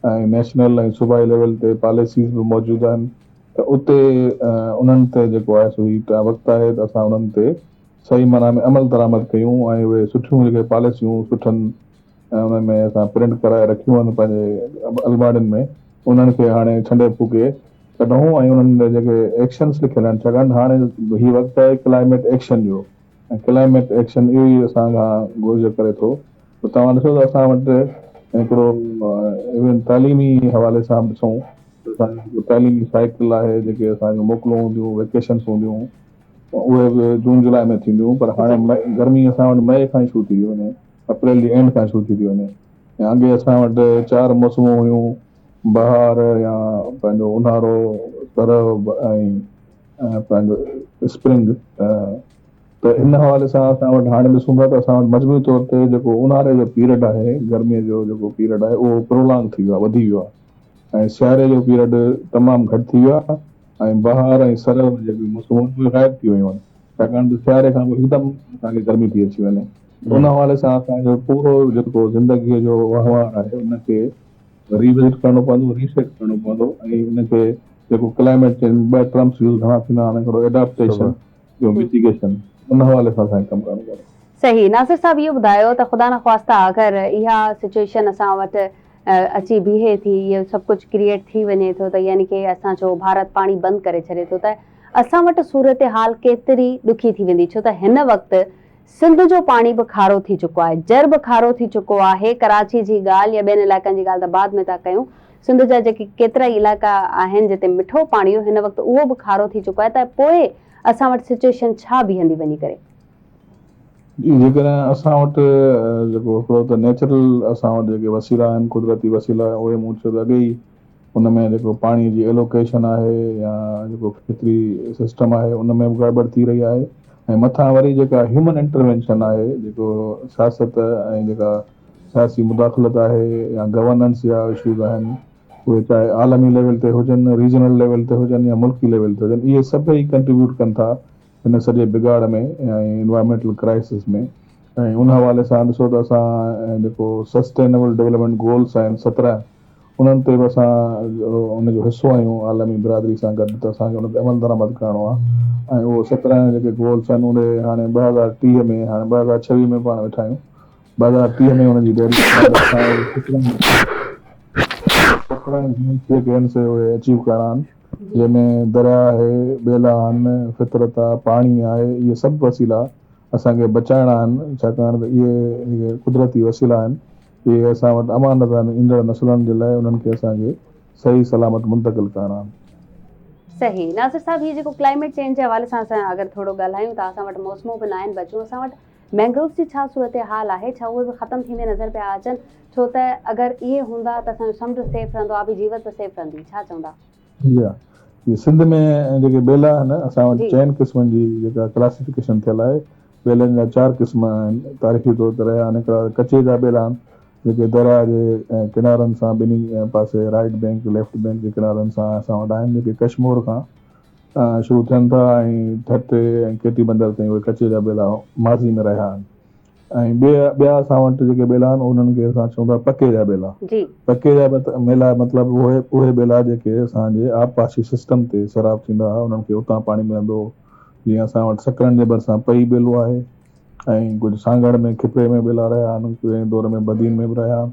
ऐं नेशनल ऐं सूबाई लेवल ते पॉलिसीज़ बि मौजूदु आहिनि। त उते उन्हनि ते जेको आहे सो ही वक़्तु आहे त असां उन्हनि ते सही माना में अमल दरामद कयूं ऐं उहे सुठियूं जेके पॉलिसियूं सुठनि उन में असां प्रिंट कराए रखियूं आहिनि पंहिंजे अलमारियुनि में, उन्हनि खे हाणे छंडे फूके कढूं ऐं उन्हनि जा जेके एक्शन्स लिखियल आहिनि, छाकाणि हाणे हीउ वक़्तु आहे क्लाइमेट एक्शन जो, ऐं क्लाइमेट एक्शन इहो ई असां खां घुर्ज करे थो। त तव्हां ॾिसो त असां वटि हिकिड़ो इवन तालीमी हवाले सां ॾिसूं त असांजो तालीमी साइकिल आहे, जेके असांजो मोकलूं हूंदियूं, वेकेशन्स हूंदियूं, उहे बि जून जुलाई में थींदियूं, पर हाणे गर्मी असां वटि मई खां ई शुरू थी वञे, अप्रैल जी एंड खां शुरू थी वञे। ऐं अॻे असां वटि 4 मौसमूं हुयूं, बहार या पंहिंजो ऊन्हारो, सरव ऐं पंहिंजो स्प्रिंग। त इन हवाले सां असां वटि हाणे ॾिसूं था त असां वटि मजबूरी तौर ते जेको ऊन्हारे जो पीरियड आहे, गर्मीअ जो जेको पीरियड आहे, उहो प्रोलॉन्ग थी वियो आहे, वधी वियो आहे, ऐं सियारे जो पीरियड तमामु घटि थी वियो आहे, ऐं बहार ऐं सरव जेकी मौसमूं उहे ग़ाइबु थी वियूं आहिनि, छाकाणि त सियारे खां पोइ हिकदमि असांखे गर्मी थी अची वञे। उन हवाले सां असांजो पूरो जेको ज़िंदगीअ जो वहिंवार आहे उनखे रिविज़िट करणो पवंदो, रीसेट करणो पवंदो, ऐं उनखे जेको क्लाइमेट चेंज 2 टर्म्स यूज़ घणा थींदा आहिनि, हिकिड़ो एडेप्टेशन ॿियो मिटिगेशन, उन हवाले सां असांखे कमु करणो पवंदो। सही। नासिर साहब इहो ॿुधायो त ख़ुदा न ख़्वास्ता अगरि इहा सिचुएशन असां वटि अची बीहे थी, इहो सभु कुझु क्रिएट थी वञे थो, त यानी कि असांजो भारत पाणी बंदि करे छॾे थो, त असां वटि सूरत हाल केतिरी ॾुखी थी वेंदी, छो त हिन वक़्तु सिंध जो पाणी बि खारो थी चुको आहे, जर बि खारो थी चुको आहे। कराची जी ॻाल्हि या ॿियनि इलाइक़नि जी ॻाल्हि त बाद में था कयूं, सिंध जा जेके केतिरा ई इलाइक़ा आहिनि जिते मिठो पाणी हो, हिन वक़्तु उहो बि खारो थी चुको आहे, त पोइ असां वटि सिचुएशन छा बीहंदी वञी करे? जेकॾहिं असां वटि जेको हिकिड़ो त नेचुरल असां वटि जेके वसीला आहिनि, कुदरती वसीला, उहे मूं चयो अॻे ई उन में जेको पाणीअ जी एलोकेशन आहे या जेको फितरी सिस्टम आहे उन में बि गड़बड़ थी रही आहे, ऐं मथां वरी जेका ह्यूमन इंटरवेंशन आहे, जेको सियासत ऐं जेका सियासी मुदाख़लत आहे या गवर्नेंस जा इशूज़ आहिनि, उहे चाहे आलमी लेवल ते हुजनि, रीजनल लेवल ते हुजनि या मुल्की लेवल ते हुजनि, इहे सभई कंट्रीब्यूट कनि था हिन सॼे बिगाड़ में ऐं इन्वायरमेंटल क्राइसिस में। ऐं उन हवाले सां ॾिसो त असां जेको सस्टेनेबल डेवलपमेंट गोल्स आहिनि 17, उन्हनि ते बि असां उनजो हिसो आहियूं आलमी बिरादरी सां गॾु, त असांखे उन ते अमल दरामद करणो आहे। ऐं उहो 17 जेके गोल्स आहिनि उन हाणे 2030 में, हाणे 2026 में पाण वेठा आहियूं, 2030 में हुनजी उहे अचीव करणा आहिनि, जंहिंमें दरिया आहे, ॿेला आहिनि, फितरत आहे, पाणी आहे, इहे सभु वसीला असांखे बचाइणा आहिनि, छाकाणि त इहे कुदरती वसीला आहिनि, इहे असां वटि अमानत आहिनि ईंदड़ नसलनि जे लाइ, उन्हनि खे असांखे सही सलामत मुंतक़िल करणा आहिनि। सही। नासिर साहब, हीअ जेको क्लाइमेट चेंज जे हवाले सां असां अगरि थोरो ॻाल्हायूं त असां वटि मौसमूं बि न आहिनि बचियूं, असां वटि मैंग्रोव जी छा सूरत हाल आहे, छा उहे बि ख़तमु थींदे नज़र पिया अचनि, छो त अगरि इहे हूंदा त असांजो समुंड सेफ रहंदो, आबी जीवत बि सेफ रहंदी, छा चवंदा? इहे सिंध में जेके ॿेला आहिनि, असां वटि 4 क़िस्मनि जी जेका क्लासिफिकेशन थियल आहे, ॿेलनि जा 4 क़िस्म आहिनि तारीख़ी तौर ते रहिया आहिनि। हिकिड़ा कचे जा ॿेला आहिनि, जेके दरिया जे किनारनि सां ॿिन्ही पासे राइट बैंक लेफ्ट बैंक जे किनारनि सां असां वटि आहिनि, जेके कश्मीर खां शुरू थियनि था ऐं ठट ऐं केटी बंदर ताईं उहे कचे जा ॿेला माज़ी में रहिया आहिनि। ऐं ॿिया असां वटि जेके ॿेला आहिनि उन्हनि खे असां चऊं था पके जा ॿेला। पके जा ॿेला मतिलबु उहे ॿेला जेके असांजे आबपाशी सिस्टम ते सराब थींदा, उन्हनि खे उतां पाणी मिलंदो, जीअं असां वटि सकरनि जे भरिसां पई ॿेलो आहे, ऐं कुझु सांगड़ में खिपरे में ॿेला रहिया आहिनि, कंहिं दौर में बदीन में बि रहिया आहिनि,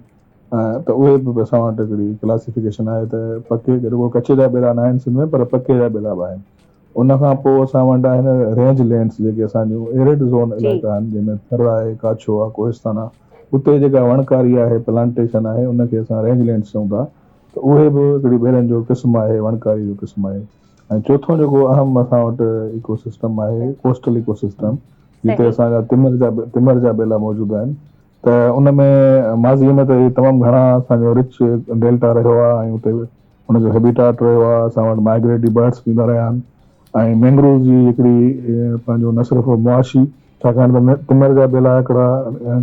त उहे बि असां वटि हिकिड़ी क्लासिफिकेशन आहे त पके रुगो कचे जा ॿेला न आहिनि सिंध में, पर पके जा ॿेला बि आहिनि। उनखां पोइ असां वटि आहिनि रेंज लैंड्स, जेके असांजूं एरिड ज़ोन इलाइक़ा आहिनि, जंहिंमें थर आहे, काछो आहे, कोहिस्तान आहे, उते जेका वणकारी आहे, प्लांटेशन आहे, उनखे असां रेंज लैंड्स चऊं था, त उहे बि हिकिड़ी ॿेलनि जो क़िस्म आहे, वणकारी जो क़िस्म आहे। ऐं चोथों जेको अहम असां वटि इकोसिस्टम आहे, कोस्टल इकोसिस्टम, जिते असांजा तिमर जा ॿेला मौजूदु आहिनि, त उन में माज़ीअ में त तमामु घणा असांजो रिच डेल्टा रहियो आहे, ऐं उते हुनजो हैबिटाट रहियो आहे, असां वटि माइग्रेटरी बर्ड्स बि रहिया आहिनि, ऐं मैंग्रोव जी हिकिड़ी पंहिंजो न सिर्फ़ु मुआशी, छाकाणि त तिमर जा ॿेला हिकिड़ा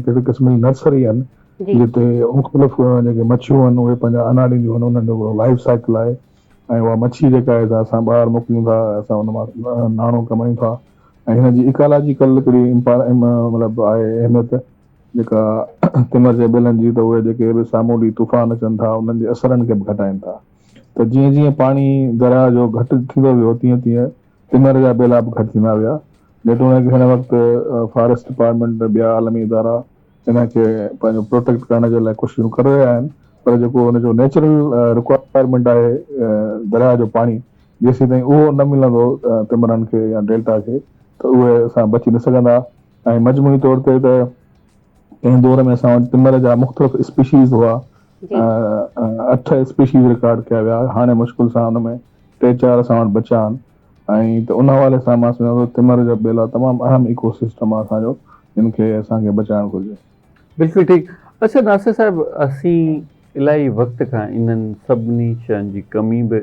कहिड़े क़िस्म जी नर्सरी आहिनि, जिते मुख़्तलिफ़ जेके मच्छियूं आहिनि उहे पंहिंजा अना ॾींदियूं आहिनि, उन्हनि जो लाइफ साइकिल आहे, ऐं उहा मच्छी जेका आहे असां ॿाहिरि मोकिलियूं था, असां उन मां नाणो कमायूं था, ऐं हिन जी इकोलॉजिकल हिकिड़ी मतिलबु आहे अहमियत जेका तिमर जे ॿेलनि जी, त उहे जेके बि सामूंडी तूफ़ान अचनि था उन्हनि जे असरनि खे बि घटाइनि था। त जीअं जीअं पाणी दरिया जो घटि थींदो वियो, तीअं तीअं तिमर जा ॿेला बि घटि थींदा विया, जेतोणीकि हिन वक़्तु फॉरेस्ट डिपार्टमेंट ॿिया आलमी इदारा हिनखे पंहिंजो प्रोटेक्ट करण जे लाइ कोशिशूं करे रहिया आहिनि, पर जेको हुनजो नेचुरल रिक्वायरमेंट आहे दरिया जो पाणी, जेसीं ताईं उहो न मिलंदो तिमरनि खे या डेल्टा खे, त उहे असां बची न सघंदा। ऐं मजमूई तौर ते त कंहिं दौर में असां वटि तिमर जा मुख़्तलिफ़ स्पीशीज़ हुआ, 8 स्पीशीज़ रिकॉर्ड कया विया। हाणे मुश्किल सां हुन में 3-4 असां वटि बचा आहिनि। ऐं त उन हवाले सां मां सम्झां थो तिमर जो ॿेला तमामु अहम इकोसिस्टम आहे असांजो, जिन खे असांखे बचाइणु घुरिजे। बिल्कुलु ठीकु। अच्छा नासिर साहिबु, असीं इलाही वक़्त खां इन्हनि सभिनी शयुनि जी कमी बि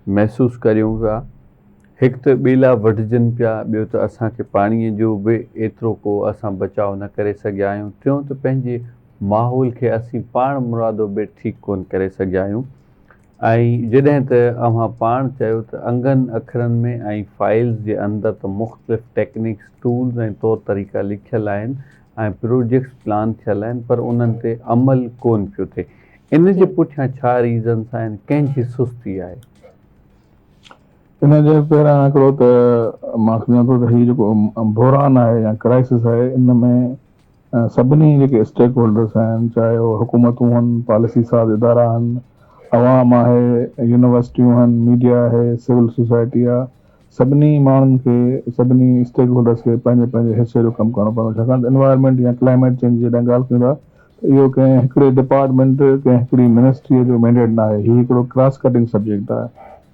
महसूसु करियूं पिया। हिकु त ॿेला वढिजनि पिया, ॿियो त असांखे पाणीअ जो बि एतिरो को असां बचाव न करे सघिया आहियूं, टियों त पंहिंजे माहौल खे असीं पाण मुरादो बि ठीकु कोन करे सघिया आहियूं। ऐं जॾहिं त अव्हां पाण चयो त अंगनि अखरनि में ऐं फाइल्स जे अंदरि त मुख़्तलिफ़ टेक्निक्स, टूल्स ऐं तौर तरीक़ा लिखियलु आहिनि ऐं प्रोजेक्ट्स प्लान थियल आहिनि, पर उन्हनि ते अमल कोन पियो थिए। इन जे पुठियां छा रीज़न्स आहिनि, कंहिंजी सुस्ती आहे? इन जे पहिरियां हिकिड़ो त मां सम्झां थो त हीउ जेको बहरान आहे या क्राइसिस आहे, इन में सभिनी जेके स्टेक होल्डर्स आहिनि, चाहे उहे हुकूमतूं आहिनि, पॉलिसी साज़ इदारा आहिनि, अवाम आहे, यूनिवर्सिटियूं आहिनि, मीडिया आहे, सिविल सोसाइटी आहे, सभिनी माण्हुनि खे, सभिनी स्टेक होल्डर्स खे पंहिंजे पंहिंजे हिसे जो कमु करणो पवंदो। छाकाणि त एनवायरमेंट या क्लाइमेट चेंज जॾहिं ॻाल्हि कयूं था त इहो कंहिं हिकिड़े डिपार्टमेंट, कंहिं हिकिड़ी मिनिस्ट्रीअ जो मैंडेट न आहे। हीउ हिकिड़ो क्रॉस कटिंग सब्जेक्ट आहे।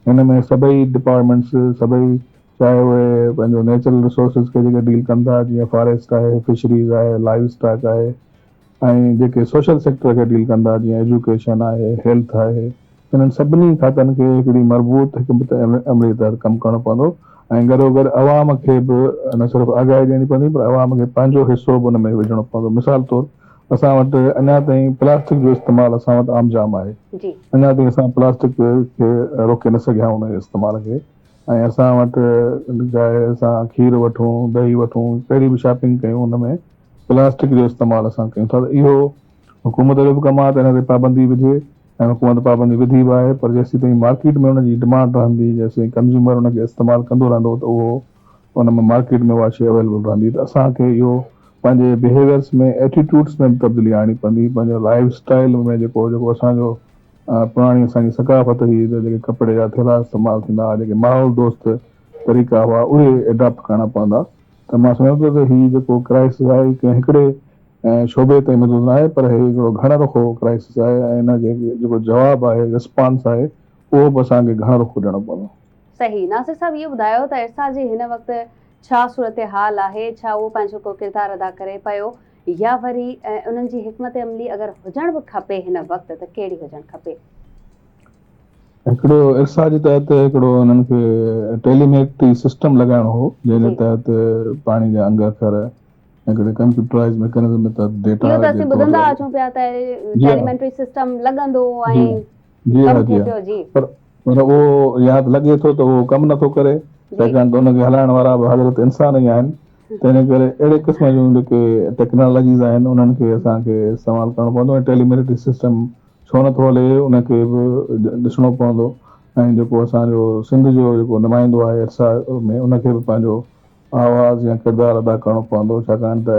हिन में सभई डिपार्टमेंट्स, सभई चाहे उहे पंहिंजो नेचुरल रिसोर्सिस खे जेके डील कंदा, जीअं फॉरेस्ट आहे, फिशरीज़ आहे, लाइव स्टॉक आहे, ऐं जेके सोशल सेक्टर खे डील कंदा, जीअं एजुकेशन आहे, हेल्थ आहे, हिननि सभिनी खातनि खे हिकिड़ी मज़बूत हिकमत अमली तहत कमु करणो पवंदो। ऐं गॾोगॾु अवाम खे बि न सिर्फ़ु आगाही ॾियणी पवंदी, पर अवाम खे पंहिंजो हिसो बि हुन में विझणो पवंदो। मिसाल तौरु असां वटि अञा ताईं प्लास्टिक जो इस्तेमालु असां वटि आम जाम आहे। अञा ताईं असां प्लास्टिक खे रोके न सघिया आहियूं उन जे इस्तेमाल खे। ऐं असां वटि चाहे असां खीरु वठूं, दही वठूं, कहिड़ी बि शॉपिंग कयूं, हुन में प्लास्टिक जो इस्तेमालु असां कयूं था। त इहो हुकूमत जो बि कमु आहे त हिन ते पाबंदी विझे, ऐं हुकूमत पाबंदी विधी बि आहे, पर जेसीं ताईं मार्केट में हुनजी डिमांड रहंदी, जेसीं कंज्यूमर हुनखे इस्तेमालु कंदो रहंदो, त उहो हुन में मार्केट में उहा शइ अवेलेबल रहंदी। त असांखे इहो पंहिंजे बिहेवियर्स में, एटीट्यूड्स में बि तब्दीली आणणी पवंदी, पंहिंजो लाइफ स्टाइल में जेको असांजो पुराणी असांजी सकाफ़त हुई, त जेके कपिड़े जा थेला इस्तेमालु थींदा हुआ, जेके माहौल दोस्त तरीक़ा हुआ, उहे एडॉप्ट करणा पवंदा। त मां सम्झां थो त हीउ जेको क्राइसिस आहे, कंहिं हिकिड़े शोबे ते महदूद न आहे, पर हीउ हिकिड़ो घणरुखो क्राइसिस आहे। ऐं हिन जेको जवाबु आहे, रिस्पॉन्स आहे, उहो बि असांखे घणरुखो ॾियणो पवंदो। सही। नासिर साहिबु, इहो ॿुधायो त इरसा जी हिन वक़्तु छा सूरत हाल आहे, छा उहो पंहिंजो को किरदारु अदा करे पियो, या वरी उन्हनि जी हिकमत अमली अगरि हुजणु बि खपे हिन वक़्तु, त कहिड़ी हुजणु खपे? हिकिड़ो इरसा जे तहत हिकिड़ो हुननि खे टेलीमेट्री सिस्टम लॻाइणो हो, जंहिंजे तहत पाणी जा अंग अखर हिकिड़े कंप्यूटराइज़ मैकेनिज़म में तहत डेटा इहो त असीं ॿुधंदा अचूं पिया त टेलीमेट्री सिस्टम लॻंदो ऐं कमु थिए पियो। जी, पर उहो या त लॻे थो त उहो कमु नथो करे, छाकाणि त हुनखे हलाइण वारा बि हज़रत इंसान ई आहिनि। तंहिं करे अहिड़े क़िस्म जूं जेके टेक्नोलॉजीज़ आहिनि, उन्हनि खे असांखे इस्तेमालु करणो पवंदो। ऐं टेलीमेट्री सिस्टम छो नथो हले, उनखे बि ॾिसणो पवंदो। ऐं जेको असांजो सिंध जो जेको नुमाइंदो आहे इरसा में, उनखे बि पंहिंजो आवाज़ या किरदारु अदा करणो पवंदो, छाकाणि त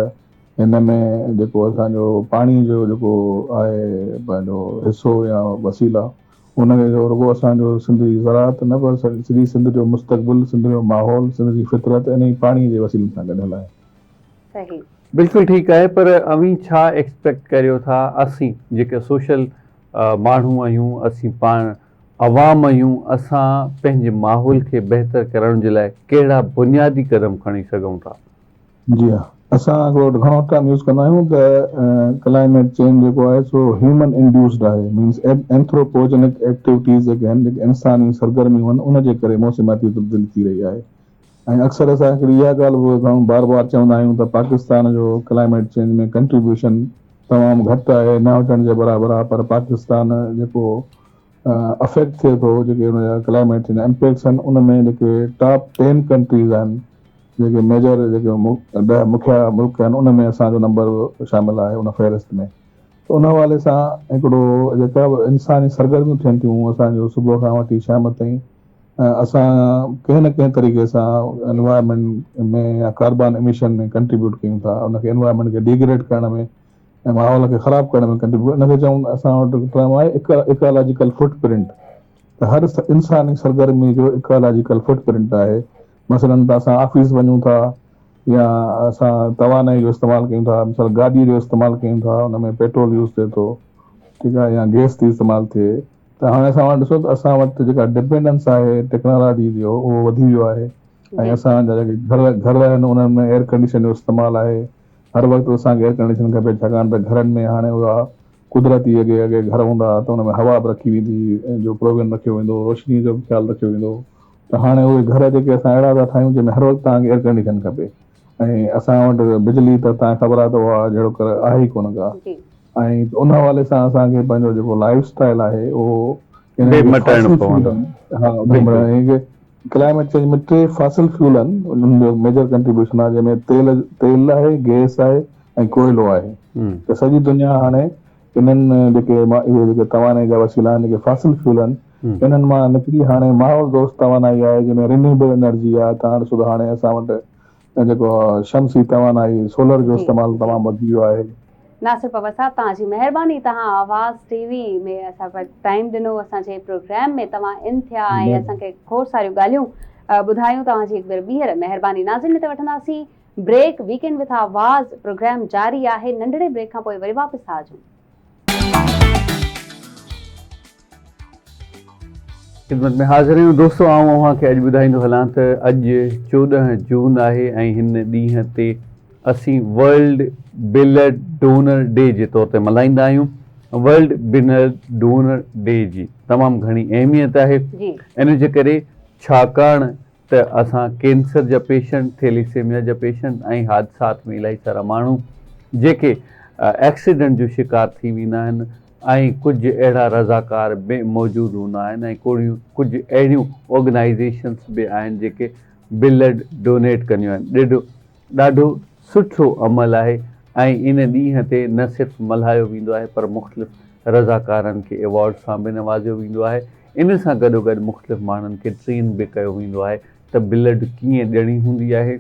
हिन में जेको असांजो पाणी जो जेको आहे पंहिंजो हिसो या वसीला, उनखे जो रुॻो असांजो सिंध जी ज़राअत न, पर सॼी सिंध जो मुस्तक़बिल, सिंध जो माहौल, सिंध जी फितरत इन ई पाणीअ जे वसीले सां गॾियल आहे। सही, बिल्कुलु ठीकु आहे। पर अवी छा एक्सपेक्ट करियो था असीं जेके सोशल माण्हू आहियूं, असीं पाण अवाम आहियूं, असां पंहिंजे माहौल खे बहितर करण जे लाइ कहिड़ा बुनियादी क़दम खणी सघूं था? जी हा, असां हिकिड़ो घणो टाइम यूज़ कंदा आहियूं त क्लाइमेट चेंज जेको आहे सो ह्यूमन इंड्यूस्ड आहे, मीन्स एंथ्रोपोजेनिक एक्टिविटीज़ जेके आहिनि, जेके इंसानी सरगर्मियूं आहिनि, उनजे करे मौसमाती तब्दीली थी रही आहे। ऐं अक्सर असां हिकिड़ी इहा ॻाल्हि बि बार बार चवंदा आहियूं त पाकिस्तान जो क्लाइमेट चेंज में कंट्रीब्यूशन तमामु घटि आहे, न हुजण जे बराबरि आहे। पर पाकिस्तान जेको अफेक्ट थिए थो, जेके हुनजा क्लाइमेट चेंज इम्पैक्ट्स आहिनि, उन में जेके टॉप 10 कंट्रीज़ आहिनि, जेके मेजर जेके 10 मुखिया मुल्क आहिनि, उन में असांजो नंबर शामिलु आहे उन फ़हिरिस्त में। त उन हवाले सां हिकिड़ो जेका बि इंसानी सरगर्मियूं थियनि थियूं असांजो सुबुह खां वठी शाम ताईं, असां कंहिं न कंहिं तरीक़े सां एनवायरमेंट में या कार्बन एमिशन में कंट्रीब्यूट कयूं था, उनखे एनवायरमेंट खे डिग्रेड करण में ऐं माहौल खे ख़राबु करण में कंट्रीब्यूट, इनखे चऊं असां वटि टर्म आहे इकोलॉजिकल फुटप्रिंट। त हर इंसानी सरगर्मी जो इकोलॉजिकल फुटप्रिंट आहे। मसलन त असां ऑफिस वञूं था या असां तवानाई जो इस्तेमालु कयूं था, मिसाल गाॾीअ जो इस्तेमालु कयूं था, हुन में पेट्रोल यूज़ थिए थो, ठीकु आहे, या गैस थी इस्तेमालु थिए, त हाणे असां वटि ॾिसो त असां वटि जेका डिपेंडेंस आहे टेक्नोलॉजी जो उहो वधी वियो आहे। ऐं असांजा जेके घर आहिनि उन्हनि में एयर कंडीशन जो इस्तेमालु आहे। हर वक़्तु असांखे एयर कंडीशन खपे, छाकाणि त घरनि में हाणे उहा कुदरती अॻे घर हूंदा हुआ त हुन में हवा बि रखी वेंदी, जो प्रोविजन रखियो वेंदो, रोशनी जो बि ख़्यालु रखियो वेंदो। त हाणे उहे घर जेके असां अहिड़ा था ठाहियूं जंहिंमें हर वक़्तु तव्हांखे एयर कंडीशन खपे, ऐं असां वटि बिजली त तव्हांखे ख़बर आहे त उहा जहिड़ो कर आहे ई कोन का। ऐं उन हवाले सां असांखे पंहिंजो जेको लाइफ स्टाइल आहे उहो क्लाइमेट चेंज में 3 फॉसिल फ्यूल आहिनि, उन्हनि जो मेजर कंट्रीब्यूशन आहे, जंहिंमें तेल आहे, गैस आहे ऐं कोयलो आहे। त सॼी दुनिया हाणे इन्हनि जेके तवानाई जा वसीला आहिनि, जेके फॉसिल फ्यूल आहिनि, इन्हनि मां निकिरी हाणे माहौल दोस्त तवानाई आहे, जंहिंमें रिन्यूएबल एनर्जी आहे। तव्हां ॾिसो त हाणे असां वटि जेको शमसी तवानाई, सोलर जो इस्तेमालु तमामु वधी वियो आहे। नासिर पवार साहब, तव्हांजी महिरबानी, तव्हां आवाज़ टीवी में असां टाइम ॾिनो, असांजे प्रोग्राम में तव्हां इन थिया ऐं असांखे खोड़ सारियूं ॻाल्हियूं ॿुधायूं। तव्हांजी हिकु भेरो ॿीहर महिरबानी। नाज़रीन, हिते वठंदासीं ब्रेक। वीकेंड विथ आवाज़ प्रोग्राम जारी आहे। नंढड़े ब्रेक खां पोइ वरी वापसि हाज़िर। ख़िदमत में हाज़िर आहियूं दोस्तो। आउं अव्हांखे अॼु ॿुधाईंदो हलां त अॼु 14 जून आहे ऐं हिन ॾींहं ते असीं वर्ल्ड ब्लड डोनर डे जे तौर ते मल्हाईंदा आहियूं। वर्ल्ड ब्लड डोनर डे जी तमामु घणी अहमियत आहे। इन जे करे छाकाणि त असां कैंसर जा पेशेंट, थैलेसेमिया जा पेशेंट ऐं हादसात में इलाही सारा माण्हू जेके एक्सीडेंट जो शिकार थी वेंदा आहिनि, ऐं कुझु अहिड़ा रज़ाकार बि मौजूदु हूंदा आहिनि, ऐं कुझु अहिड़ियूं ऑर्गनाइज़ेशन्स बि आहिनि जेके ब्लड डोनेट कंदियूं आहिनि। ॾाढो सुठो अमल आहे ऐं इन ॾींहं ते न सिर्फ़ु मल्हायो वेंदो आहे पर मुख़्तलिफ़ रज़ाकारनि खे अवॉर्ड सां बि नवाज़ियो वेंदो आहे। इन सां गॾोगॾु मुख़्तलिफ़ माण्हुनि खे ट्रेन बि कयो वेंदो आहे त ब्लड कीअं ॾियणी हूंदी आहे,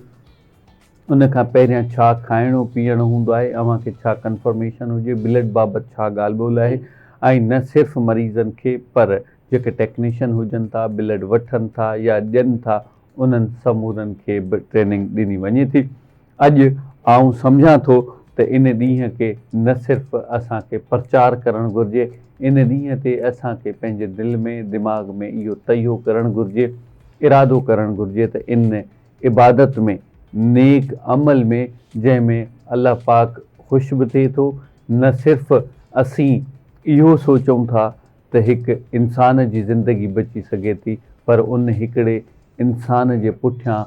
उन खां पहिरियां छा खाइणो पीअणो हूंदो आहे, अव्हांखे छा कंफर्मेशन हुजे, ब्लड बाबति छा ॻाल्हि ॿोल आहे। ऐं न सिर्फ़ु मरीज़नि खे पर जेके टेक्नीशियन हुजनि था, ब्लड वठनि था या ॾियनि था, उन्हनि समूरनि खे बि ट्रेनिंग ॾिनी वञे थी। अॼु आउं सम्झां थो त इन ॾींहं खे न सिर्फ़ु असांखे प्रचार करणु घुरिजे, इन ॾींहं ते असांखे पंहिंजे दिलि में दिमाग़ में इहो तइयो करणु घुरिजे, इरादो करणु घुरिजे त इन इबादत में, नेक अमल में, जंहिंमें अल्लाह पाक ख़ुशि बि थिए थो, न सिर्फ़ु असीं इहो सोचूं था त हिकु इंसान जी ज़िंदगी बची सघे थी, पर उन हिकिड़े इंसान जे पुठियां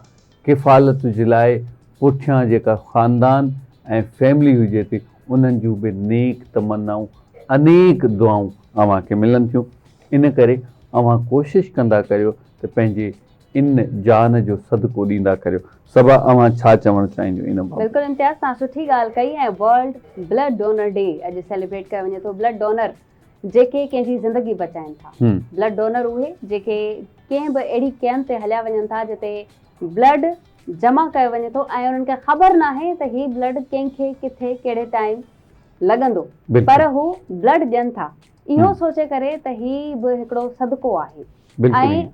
किफ़ालत जे लाइ पुठियां जेका ख़ानदान ऐं फैमिली हुजे थी, उन्हनि जूं बि नेक तमन्नाऊं, अनेक दुआऊं अव्हांखे मिलनि थियूं। इन करे अव्हां कोशिशि कंदा करियो त पंहिंजे इन जान जो सदको ॾींदा करियो। सबा, अव्हां छा चवणु चाहींदियूं इन बाबति? बिल्कुलु इम्तियाज़, तव्हां सुठी ॻाल्हि कई। ऐं वर्ल्ड ब्लड डोनर डे अॼु सेलिब्रेट कयो वञे थो। ब्लड डोनर जेके कंहिंजी ज़िंदगी बचाइनि था, ब्लड डोनर उहे जेके कंहिं बि अहिड़ी कैम्प ते हलिया वञनि था जिते ब्लड जमा कयो वञे थो ऐं उन्हनि खे ख़बर न आहे त हीउ ब्लड कंहिंखे किथे कहिड़े टाइम लॻंदो, पर हू ब्लड ॾियनि था इहो सोचे करे त हीउ बि हिकिड़ो सदको आहे। ऐं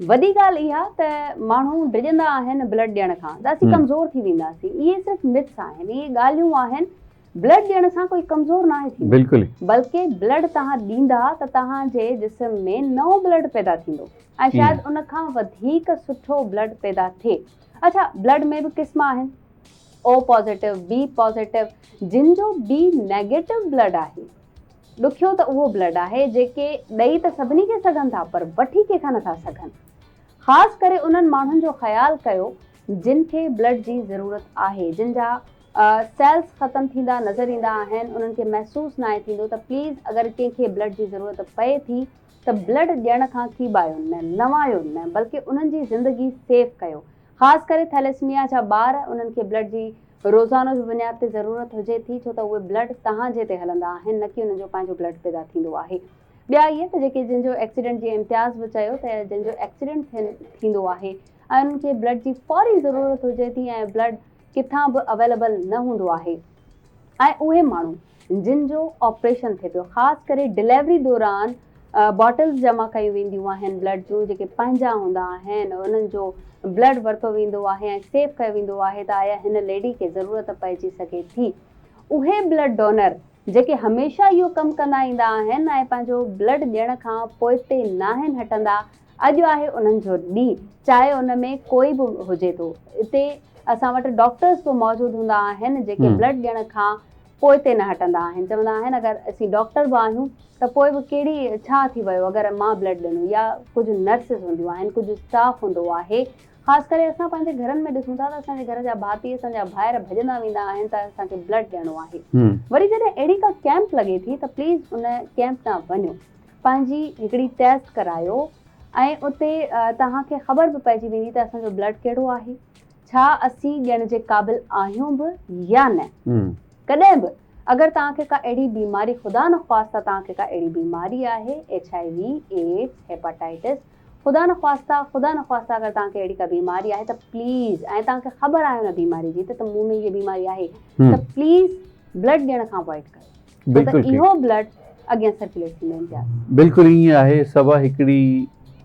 वॾी ॻाल्हि इहा त माण्हू डिॼंदा आहिनि ब्लड ॾियण खां त असीं कमज़ोर थी वेंदासीं। इहे सिर्फ़ु मिथ्स आहिनि, इहे ॻाल्हियूं आहिनि। ब्लड ॾियण सां कोई कमज़ोर न आहे थींदो, बिल्कुलु, बल्कि ब्लड तव्हां ॾींदा त तव्हांजे जिस्म में नओं ब्लड पैदा थींदो ऐं शायदि उन खां वधीक सुठो ब्लड पैदा थिए। अच्छा, ब्लड में बि क़िस्म आहिनि, ओ पॉज़िटिव, बी पॉज़िटिव। जिन जो बी नेगेटिव ब्लड आहे, ॾुखियो त उहो ब्लड आहे जेके ॾेई त सभिनी खे सघनि था पर वठी कंहिंखां नथा सघनि। ख़ासि करे उन्हनि माण्हुनि जो ख़्यालु कयो जिन खे ब्लड जी ज़रूरत आहे, जिन जा सेल्स ख़तमु थींदा नज़र ईंदा आहिनि, उन्हनि खे महसूसु न आहे थींदो, त प्लीज़ अगरि कंहिंखे ब्लड जी ज़रूरत पए थी त ब्लड ॾियण खां खीबायो न, लवायो न, बल्कि उन्हनि जी ज़िंदगी सेव कयो। ख़ासि करे थैलेसीमिया जा ॿार, उन्हनि खे ब्लड जी रोज़ानो जी बुनियाद ते ज़रूरत हुजे थी, छो त उहे ब्लड तव्हांजे ते हलंदा आहिनि, न कि उन्हनि जो पंहिंजो ब्लड पैदा थींदो आहे। ॿिया इहे त जेके जिन जो एक्सीडेंट जीअं इम्तियाज़ बि चयो त जिन जो एक्सीडेंट थींदो आहे ऐं उन्हनि खे ब्लड जी फौरी ज़रूरत हुजे थी ऐं ब्लड किथां बि अवेलेबल न हूंदो आहे ऐं उहे माण्हू जिन जो ऑपरेशन थिए पियो ख़ासि करे डिलीवरी दौरान बॉटल्स जमा कयूं वेंदियूं आहिनि ब्लड जूं जेके पंहिंजा हूंदा आहिनि उन्हनि जो ब्लड वरितो वेंदो आहे ऐं सेव कयो वेंदो आहे त आया हिन लेडी खे ज़रूरत पइजी सघे थी उहे ब्लड डोनर जेके हमेशह इहो कमु कंदा ईंदा आहिनि ऐं पंहिंजो ब्लड ॾियण खां पोइ ते न आहिनि हटंदा अॼु आहे उन्हनि जो ॾींहुं चाहे उन में कोई बि हुजे थो हिते असां वटि डॉक्टर्स बि मौजूदु हूंदा आहिनि जेके ब्लड ॾियण खां पोइ ते न हटंदा आहिनि चवंदा आहिनि अगरि असीं डॉक्टर बि आहियूं त पोइ बि कहिड़ी छा थी वियो अगरि मां ब्लड ॾिनो या कुझु नर्सिस हूंदियूं आहिनि कुझु स्टाफ हूंदो आहे ख़ासि करे असां पंहिंजे घरनि में ॾिसूं था त असांजे घर जा भाती असांजा ॿाहिरि भॼंदा वेंदा आहिनि त असांखे ब्लड ॾियणो आहे वरी जॾहिं अहिड़ी का कैंप लॻे थी त प्लीज़ उन कैंप न वञो पंहिंजी हिकिड़ी टेस्ट करायो ऐं उते तव्हांखे ख़बर बि पइजी वेंदी त असांजो ब्लड कहिड़ो आहे छा असीं ॾियण जे क़ाबिल आहियूं बि या न कॾहिं बि अगरि तव्हांखे का अहिड़ी बीमारी ख़ुदा न ख़्वास्ता तव्हांखे का अहिड़ी बीमारी आहे HIV एड्स हेपाटाइटिस ख़ुदा न ख़्वास्ता अगरि तव्हांखे अहिड़ी का बीमारी आहे त प्लीज़ ऐं तव्हांखे ख़बर आहे हुन बीमारी जी त मूं में इहा बीमारी आहे त प्लीज़ ब्लड ॾियण खां अवॉइड कयो त इहो ब्लड अॻियां सर्कुलेट थींदो इम्तियाज़ बिल्कुलु ईअं आहे सभा हिकिड़ी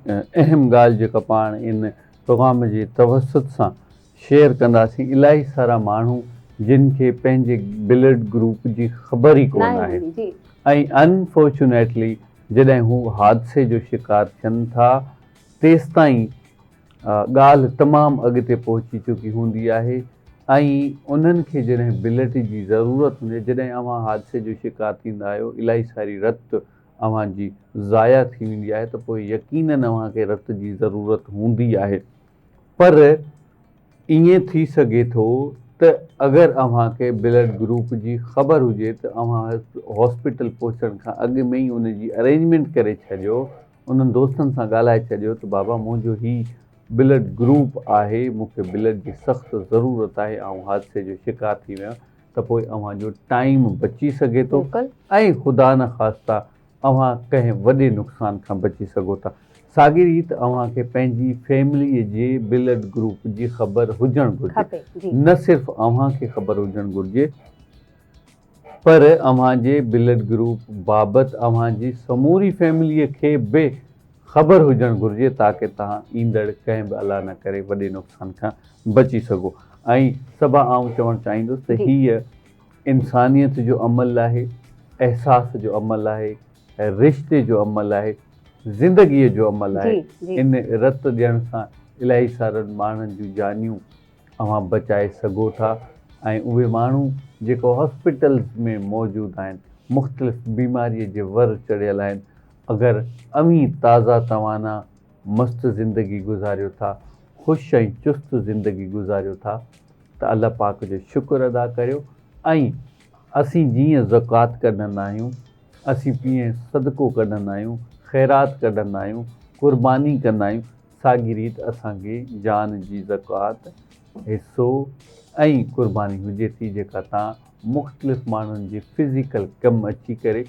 अहम ॻाल्हि जेका पाण इन प्रोग्राम जे तवसत सां शेयर कंदासीं इलाही सारा माण्हू जिन खे पंहिंजे ब्लड ग्रुप जी ख़बर ई कोन आहे ऐं अनफॉर्चुनेटली जॾहिं हू हादसे जो शिकार थियनि था तेसि ताईं ॻाल्हि तमामु अॻिते पहुची चुकी हूंदी आहे ऐं उन्हनि खे जॾहिं ब्लड जी ज़रूरत हूंदी आहे जॾहिं अव्हां हादसे जो शिकार थींदा आहियो इलाही सारी रत अव्हांजी ज़ाया थी वेंदी आहे त पोइ यकीननि अव्हांखे रत जी ज़रूरत हूंदी आहे पर ईअं थी सघे थो त अगरि अव्हांखे ब्लड ग्रुप जी ख़बर हुजे त अव्हां हॉस्पिटल पहुचण खां अॻु में ई उन जी अरेंजमेंट करे छॾियो उन्हनि दोस्तनि सां ॻाल्हाए छॾियो त बाबा मुंहिंजो हीउ ब्लड ग्रुप आहे मूंखे ब्लड जी सख़्तु ज़रूरत आहे ऐं हादसे जो शिकार थी वियो त पोइ अव्हांजो टाइम बची सघे थो ऐं ख़ुदा न ख़्वास्ता अव्हां कंहिं वॾे नुक़सान खां बची सघो था साॻी रीति अव्हांखे पंहिंजी फैमिलीअ जे ब्लड ग्रुप जी ख़बर हुजणु घुरिजे न सिर्फ़ु अव्हांखे ख़बर हुजणु घुरिजे पर अव्हांजे ब्लड ग्रुप बाबति अव्हांजी समूरी फैमिलीअ खे बि ख़बर हुजणु घुरिजे ताकी तव्हां ईंदड़ कंहिं बि अला न करे वॾे नुक़सान खां बची सघो ऐं सभा आउं चवणु चाहींदुसि त हीअ इंसानियत जो अमल आहे एहसास जो अमल आहे रिश्ते जो अमल आहे ज़िंदगीअ जो अमल आहे इन रत ॾियण सां इलाही सारनि माण्हुनि जूं जानियूं अव्हां बचाए सघो था ऐं उहे माण्हू जेको हॉस्पिटल्स में मौजूदु आहिनि मुख़्तलिफ़ बीमारीअ जे वर चढ़ियल आहिनि अगरि अमी ताज़ा तवाना मस्तु ज़िंदगी गुज़ारियो था ख़ुशि ऐं चुस्त ज़िंदगी गुज़ारियो था त अल्लाह पाक जो शुक्र अदा करियो ऐं असीं जीअं ज़कात कढंदा आहियूं असीं जीअं सदको कढंदा आहियूं ख़ैरात कढंदा आहियूं क़ुर्बानी कंदा आहियूं साॻी रीति असांखे जान जी ज़कात हिसो ऐं क़ुर्बानी हुजे थी जेका तव्हां मुख़्तलिफ़ माण्हुनि जे फिज़िकल कमु अची करे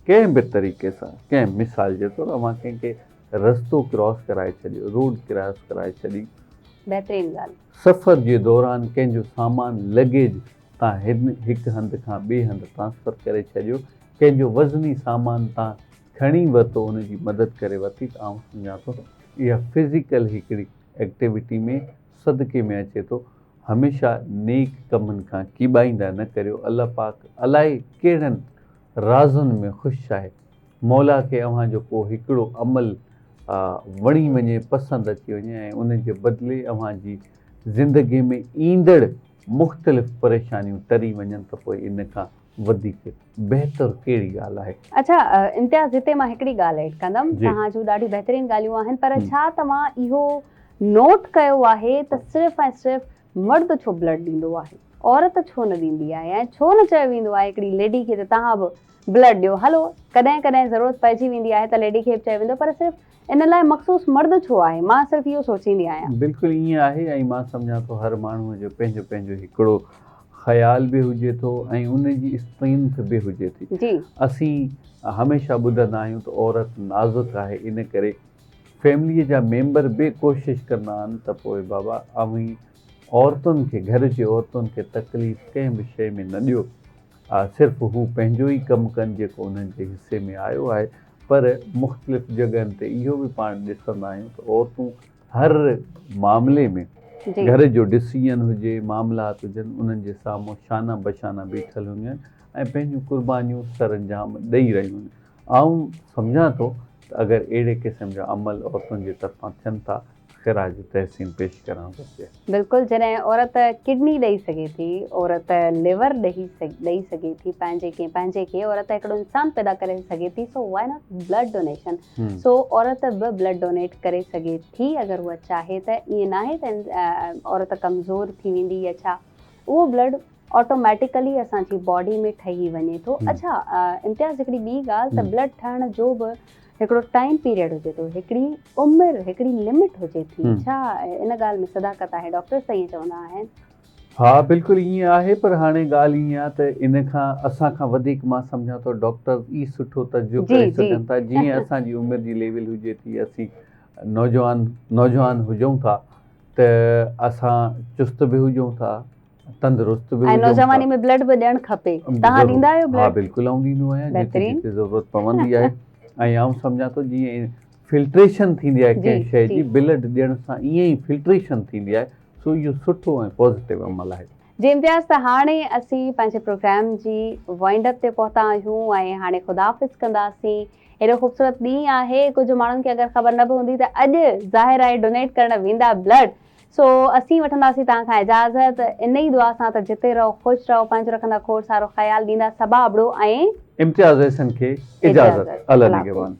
कंहिं बि तरीक़े सां कंहिं मिसाल जे तौरु अव्हां कंहिंखे रस्तो क्रॉस कराए छॾियो रोड क्रॉस कराए छॾी बहितरीनु ॻाल्हि सफ़र जे दौरान कंहिंजो सामान लगेज तव्हां हिकु हंधि खां ॿिए हंधि ट्रांसफ़र करे छॾियो कंहिंजो वज़नी सामान तव्हां खणी वरितो उनजी मदद करे वरिती त आउं सम्झां थो इहा फिज़िकल हिकिड़ी एक्टिविटी में सदके में अचे थो हमेशह नेक कमनि खां कीॿाईंदा न करियो अल्लाह पाक अलाए कहिड़नि राज़ुनि में ख़ुशि आहे मौला खे अव्हांजो को हिकिड़ो अमल वणी वञे पसंदि अची वञे ऐं उन जे बदिले अव्हांजी ज़िंदगीअ में ईंदड़ मुख़्तलिफ़ परेशानियूं टरी वञनि त पोइ इन खां वधीक बहितर कहिड़ी ॻाल्हि आहे अच्छा इम्तियाज़ हिते मां हिकिड़ी ॻाल्हि एड कंदमि तव्हां जूं ॾाढी बहितरीनु ॻाल्हियूं आहिनि पर छा तव्हां इहो नोट कयो आहे त सिर्फ़ु ऐं सिर्फ़ु मर्द छो ब्लड ॾींदो आहे औरत छो न ॾींदी आहे ऐं छो न चयो वेंदो आहे हिकिड़ी लेडी खे त तव्हां बि ब्लड ॾियो हलो कॾहिं कॾहिं ज़रूरत पइजी वेंदी आहे त लेडी खे बि चयो वेंदो पर सिर्फ़ु इन लाइ मख़सूस मर्द छो आहे मां सिर्फ़ु इहो सोचींदी आहियां बिल्कुलु ईअं आहे ऐं मां सम्झां थो हर माण्हूअ जो पंहिंजो पंहिंजो हिकिड़ो ख़्याल बि हुजे थो ऐं उन जी स्ट्रेंथ बि हुजे थी। जी असीं हमेशह ॿुधंदा आहियूं त औरत नाज़ुक आहे, इन करे फैमिलीअ जा मेंबर बि कोशिशि कंदा आहिनि त पोइ बाबा अवी औरतुनि खे, घर जी औरतुनि खे तकलीफ़ कंहिं बि शइ में न ॾियो। सिर्फ़ु हू पंहिंजो ई कमु कनि जेको उन्हनि जे हिसे में आयो आहे। पर मुख़्तलिफ़ जॻहनि ते इहो बि पाण ॾिसंदा आहियूं त औरतूं हर मामले में, जी घर जो डिसीजन हुजे, मामलात हुजनि, उन्हनि जे साम्हूं शाना बशाना बीठल हूंदियूं आहिनि ऐं पंहिंजूं कुर्बानियूं सरअंजाम ॾेई रहियूं आहिनि। आऊं सम्झां थो त अगरि अहिड़े क़िस्म जा अमल औरतुनि जे तरफ़ां थियनि था, ख़िराज तहसीन पेश करणु घुरिजे। बिल्कुलु, जॾहिं औरत किडनी ॾेई सघे थी, औरत लिवर ॾेई सघे थी पंहिंजे खे, औरत हिकिड़ो इंसान पैदा करे सघे थी, सो वाई नॉट ब्लड डोनेशन। सो औरत बि ब्लड डोनेट करे सघे थी अगरि उहा चाहे त। ईअं न आहे त औरत कमज़ोर थी वेंदी या छा, उहो ब्लड ऑटोमेटिकली असांजी बॉडी में ठही वञे थो। अच्छा, इम्तियाज़ हिकिड़ी ॿी ॻाल्हि त ब्लड ठहण जो बि हिकिड़ो टाइम पीरियड हुजे थो, हिकिड़ी उमिरि, हिकिड़ी लिमिट हुजे थी। छा इन ॻाल्हि में सदाकत आहे? डॉक्टर सां ईअं चवंदा आहिनि। हा, बिल्कुलु ईअं आहे, पर हाणे ॻाल्हि ईअं आहे त इन खां असांखां वधीक मां सम्झां थो डॉक्टर ई सुठो तजुर्बो करे सघनि था। जीअं असांजी उमिरि जी लेवल हुजे थी, असीं नौजवान हुजूं था त असां चुस्त बि हुजूं था, तंदुरुस्त बि हुजूं था। नौजवानी में ब्लड बि ॾियणु खपे। तव्हां ॾींदा आहियो ब्लड? हा, बिल्कुलु आऊं ॾींदो आहियां जिते जिते ज़रूरत पवंदी आहे। ऐं आऊं सम्झां थो जीअं फिल्ट्रेशन थींदी आहे कंहिं शइ जी, ब्लड ॾियण सां ईअं ई फिल्ट्रेशन थींदी आहे। सो इहो सुठो ऐं पॉज़िटिव अमल आहे। जी इम्तियाज़, त हाणे असीं पंहिंजे प्रोग्राम जी वाइंड अप ते पहुता आहियूं ऐं हाणे ख़ुदाफ़िज़ कंदासीं। हेॾो ख़ूबसूरत ॾींहुं आहे, कुझु माण्हुनि खे अगरि ख़बर न बि हूंदी त अॼु ज़ाहिर आहे डोनेट करणु वेंदा ब्लड। सो असीं वठंदासीं तव्हां खां इजाज़त इन ई दुआ सां त जिते रहो ख़ुशि रहो, पंहिंजो रखंदा खोड़ सारो ख़्यालु ॾींदा सबा अबड़ो ऐं इम्तियाज़ अहसन खे इजाज़त। अल्लाह निगहबान।